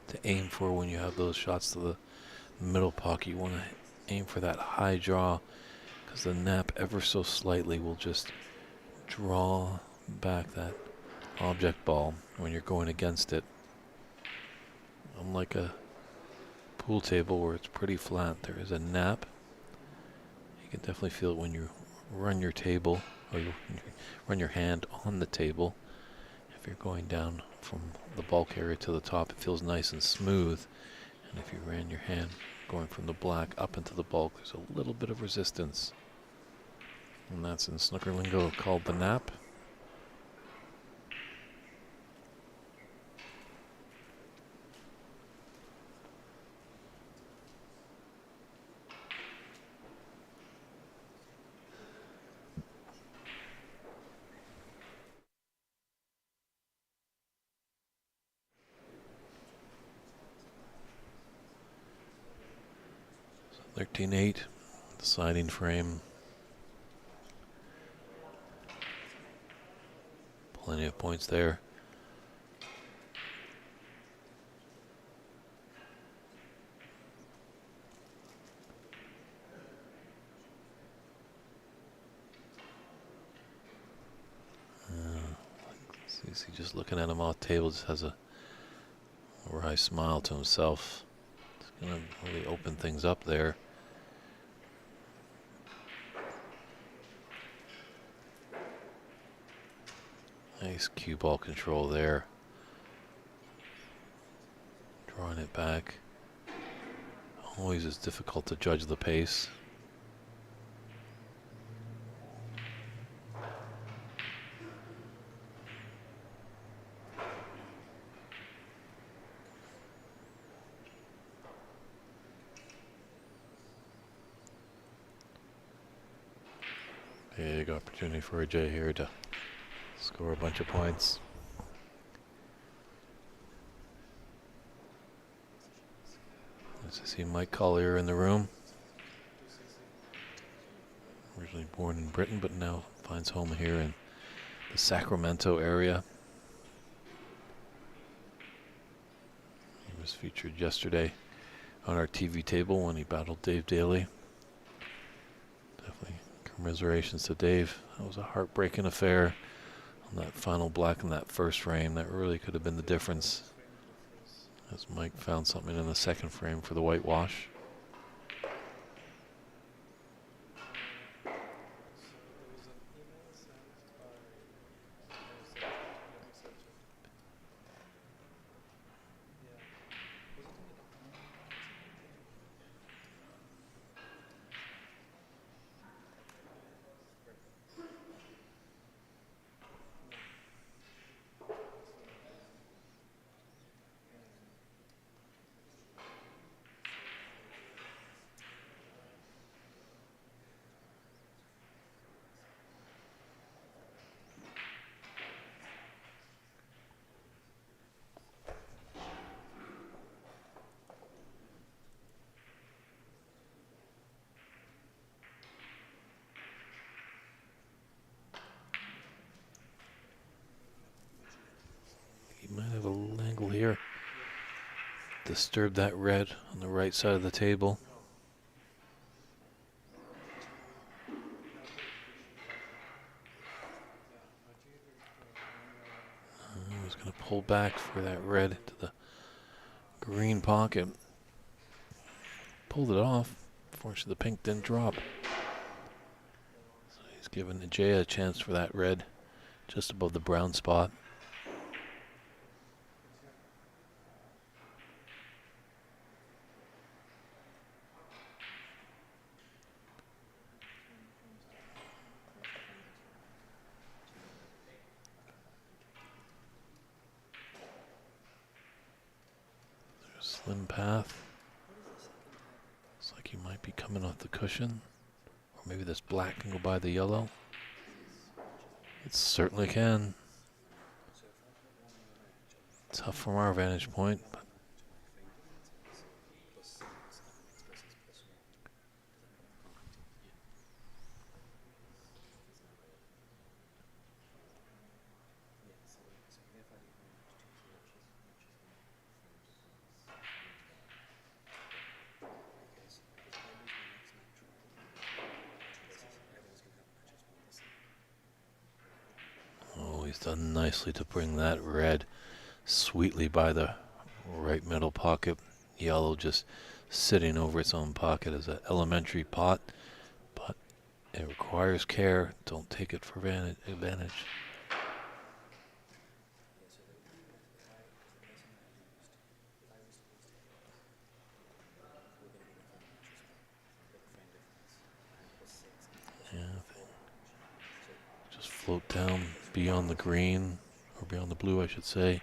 to aim for when you have those shots to the middle pocket. You want to aim for that high draw, because the nap ever so slightly will just draw back that object ball when you're going against it. Unlike a pool table where it's pretty flat, there is a nap. You can definitely feel it when you run your table, or you run your hand on the table. If you're going down from the bulk area to the top, it feels nice and smooth. And if you ran your hand going from the black up into the bulk, there's a little bit of resistance. And that's in snooker lingo called the nap. So 13-8, deciding frame. Plenty of points there. See, just looking at him off the table, just has a wry smile to himself. It's going to really open things up there. Nice cue ball control there. Drawing it back. Always is difficult to judge the pace. Big opportunity for Ajeya here to score a bunch of points. Nice to see Mike Collier in the room. Originally born in Britain, but now finds home here in the Sacramento area. He was featured yesterday on our TV table when he battled Dave Daly. Definitely commiserations to Dave. That was a heartbreaking affair on that final black in that first frame. That really could have been the difference, as Mike found something in the second frame for the whitewash. angle here. Disturb that red on the right side of the table. He's going to pull back for that red to the green pocket. Pulled it off. Fortunately, the pink didn't drop. So he's giving Ajeya a chance for that red just above the brown spot. There's a slim path. Looks like he might be coming off the cushion. Or maybe this black can go by the yellow. It certainly can. Tough from our vantage point. But oh, he's done nicely to bring that red sweetly by the right middle pocket. Yellow just sitting over its own pocket as an elementary pot, but it requires care. Don't take it for advantage. Yeah, just float down beyond the green, or beyond the blue, I should say.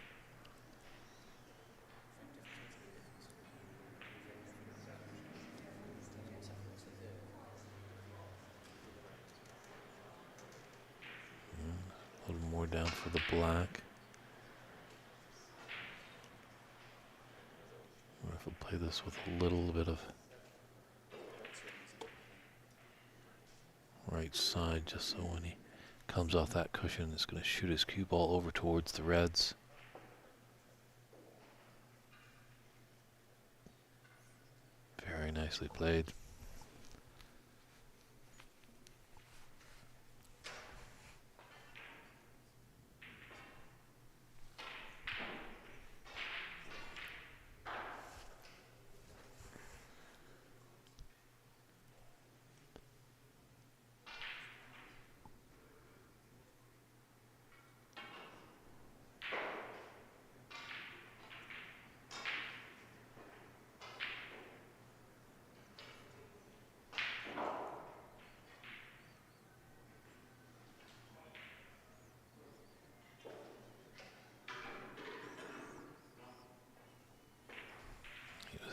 A little more down for the black. Or if we'll play this with a little bit of right side, just so when he comes off that cushion, it's going to shoot his cue ball over towards the reds. Very nicely played.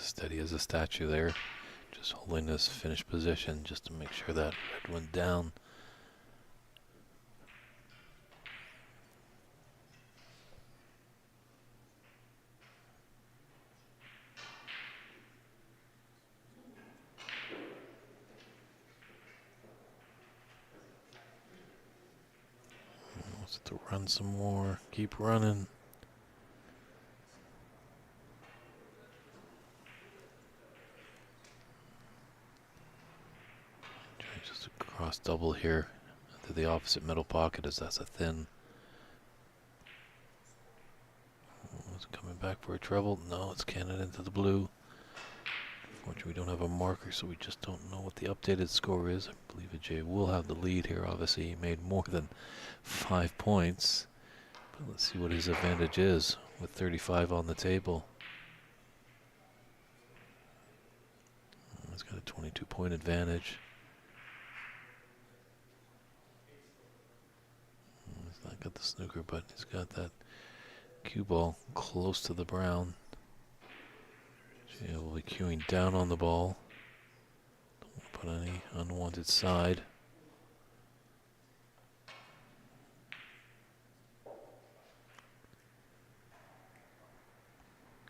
Steady as a statue there, just holding this finished position just to make sure that red went down. Wants it to run some more, keep running. Just a cross double here to the opposite middle pocket, as that's a thin. Oh, it's coming back for a treble. No, it's cannon into the blue. Unfortunately, we don't have a marker, so we just don't know what the updated score is. I believe Ajeya will have the lead here. Obviously, he made more than 5 points. But let's see what his advantage is with 35 on the table. He's got a 22-point advantage. He's not got the snooker, but he's got that cue ball close to the brown. Ajeya will be cueing down on the ball. Don't want to put any unwanted side.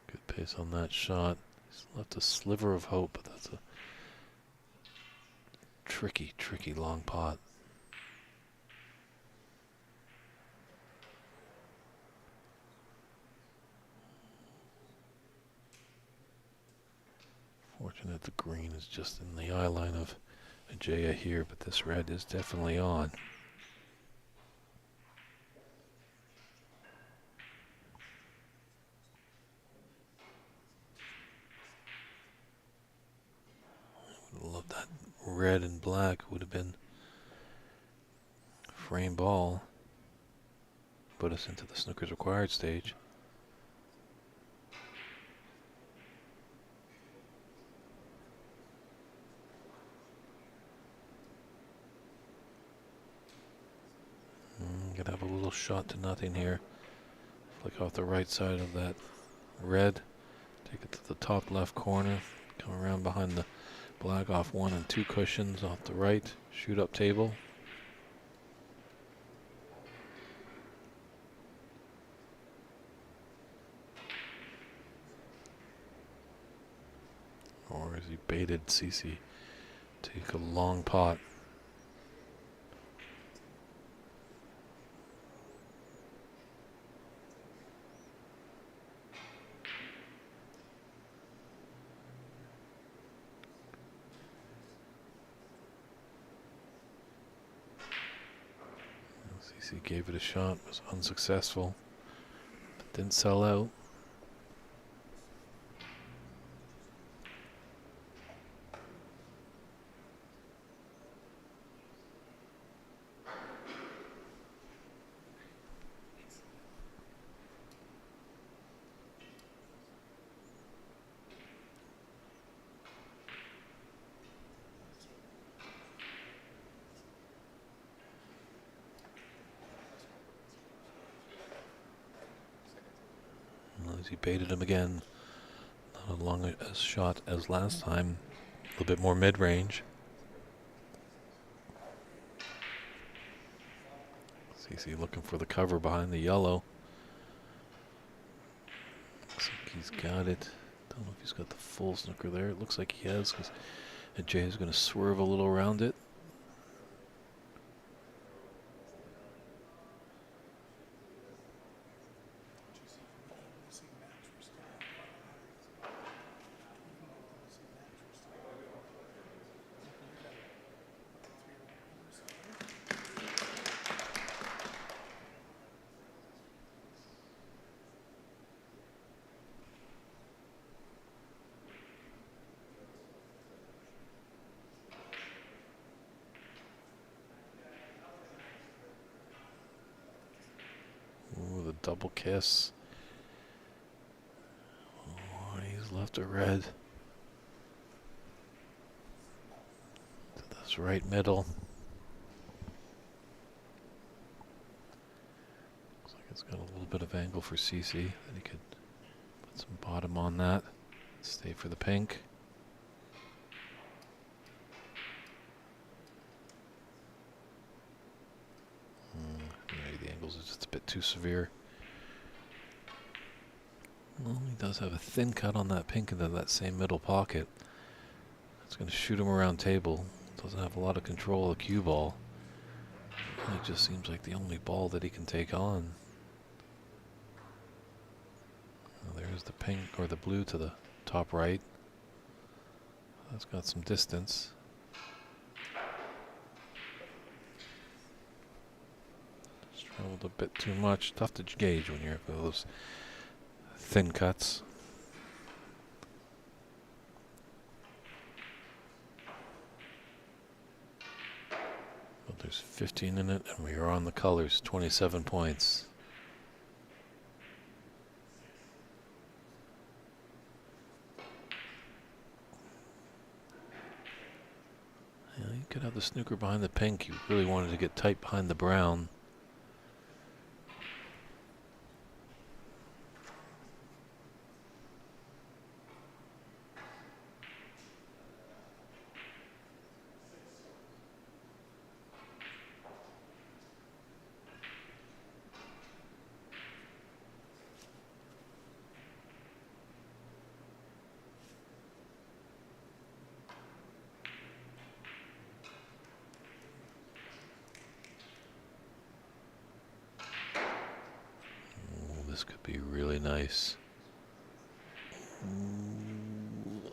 Good pace on that shot. He's left a sliver of hope, but that's a tricky, tricky long pot. Fortunate the green is just in the eye line of Ajeya here, but this red is definitely on. I would love that red and black would have been frame ball. Put us into the snooker's required stage. Gonna have a little shot to nothing here. Flick off the right side of that red. Take it to the top left corner. Come around behind the black off 1 and 2 cushions off the right. Shoot up table. Or as he baited CC, take a long pot. CC gave it a shot, was unsuccessful, but didn't sell out. As he baited him again, not as long a shot as last time, a little bit more mid-range. CC looking for the cover behind the yellow. Looks like he's got it. Don't know if he's got the full snooker there. It looks like he has, because Ajeya is going to swerve a little around it. Ooh, the double kiss. Oh, he's left a red. To this right middle. Looks like it's got a little bit of angle for CC that he could put some bottom on that. Stay for the pink. Maybe the angles are just a bit too severe. Well, he does have a thin cut on that pink into that same middle pocket. It's going to shoot him around table. Doesn't have a lot of control of the cue ball. It just seems like the only ball that he can take on. Well, there's the pink or the blue to the top right. That's got some distance. Traveled a bit too much. Tough to gauge when you're at those thin cuts. But there's 15 in it, and we are on the colors. 27 points. Yeah, you could have the snooker behind the pink. You really wanted to get tight behind the brown. This could be really nice. Ooh.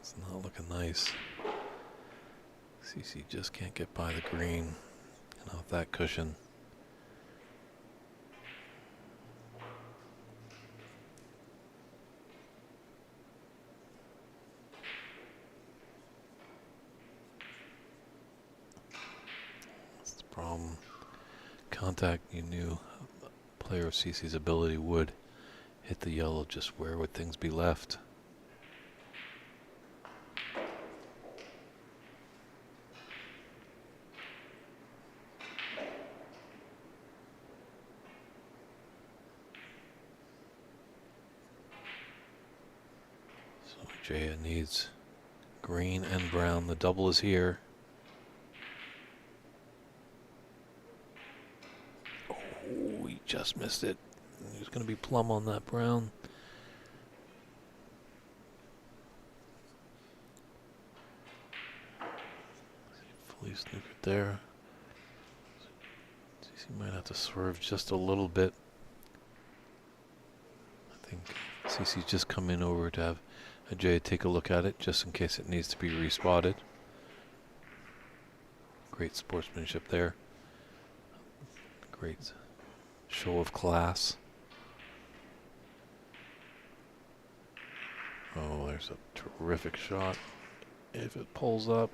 It's not looking nice. CC just can't get by the green and off that cushion. That's the problem. Contact, you knew a player of CC's ability would hit the yellow. Just where would things be left? So Ajeya needs green and brown. The double is here. Oh, he just missed it. He's going to be plumb on that brown. Fully snookered there. CC might have to swerve just a little bit. I think CC's just come in over to have Ajeya take a look at it, just in case it needs to be respotted. Great sportsmanship there. Great show of class. Oh, there's a terrific shot. If it pulls up.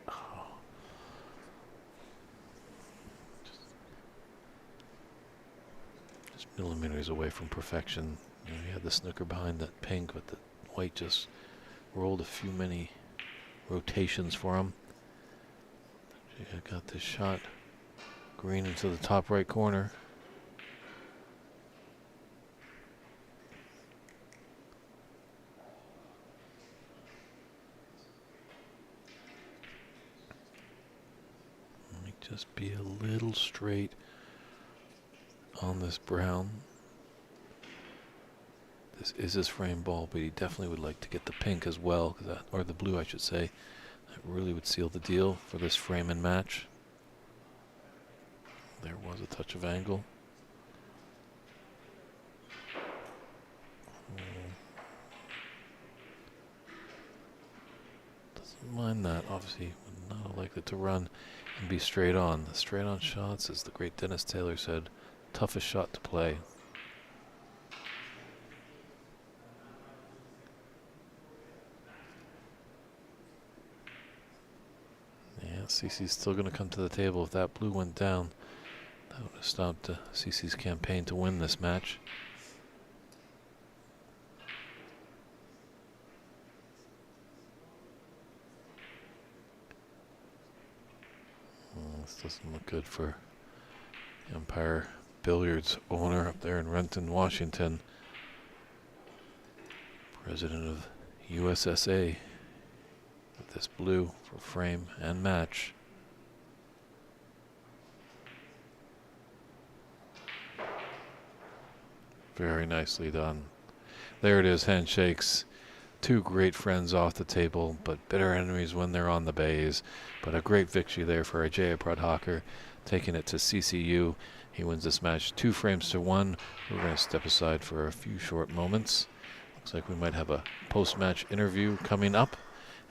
Oh. Just millimeters away from perfection. You know, he had the snooker behind that pink, but the white just rolled a few many rotations for him. I got this shot green into the top right corner. Might just be a little straight on this brown. This is his frame ball, but he definitely would like to get the pink as well, or the blue, I should say. That really would seal the deal for this frame and match. There was a touch of angle. Doesn't mind that. Obviously, not likely to run and be straight on. The straight on shots, as the great Dennis Taylor said, toughest shot to play. Yeah, CC's still going to come to the table. If that blue went down, that would have stopped CC's campaign to win this match. This doesn't look good for Empire Billiards owner up there in Renton, Washington. President of USSA with this blue for frame and match. Very nicely done. There it is, handshakes. Two great friends off the table, but bitter enemies when they're on the bays. But a great victory there for Ajeya Prabhakar, taking it to CCU. He wins this match 2-1. We're going to step aside for a few short moments. Looks like we might have a post-match interview coming up,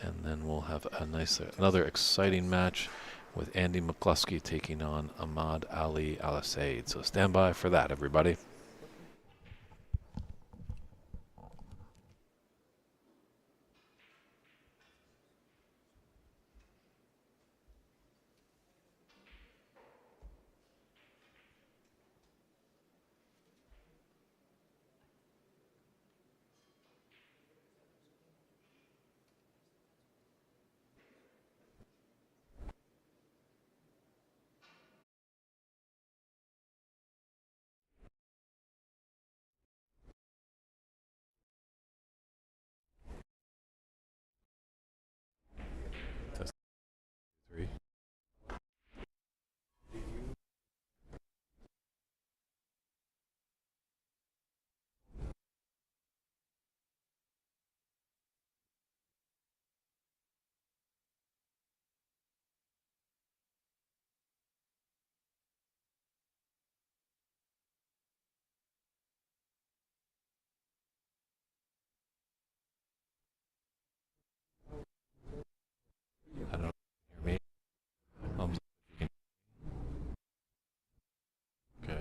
and then we'll have another exciting match with Andy McCluskey taking on Ahmad Ali Al-Said. So stand by for that, everybody.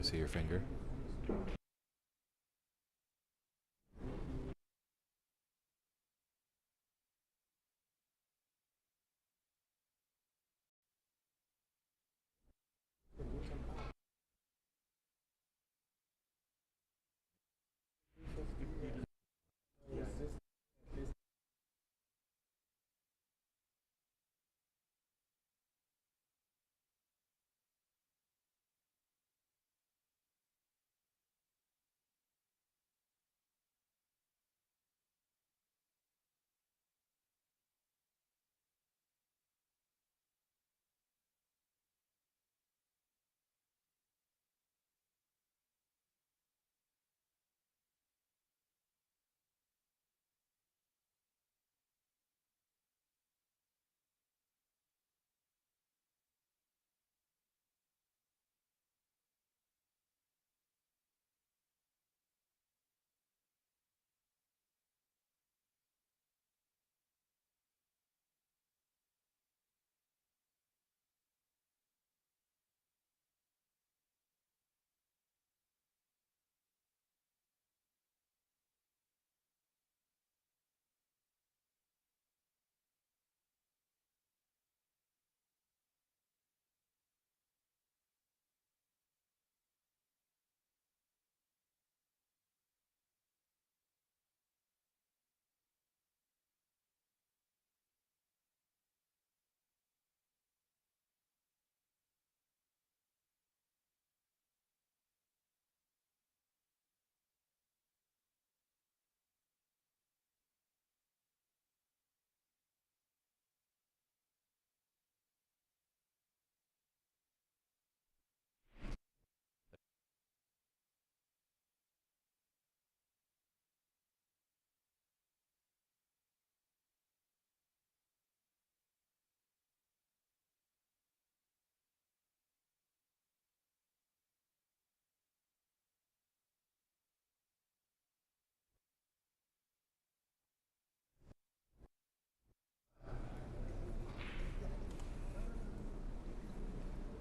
See your finger.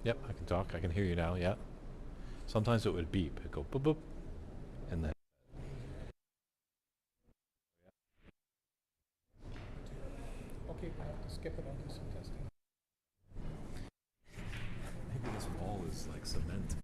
Yep, I can talk. I can hear you now. Yeah. Sometimes it would beep. It'd go boop boop, and then. Okay, we have to skip it. I'll do some testing. Maybe this wall is like cement.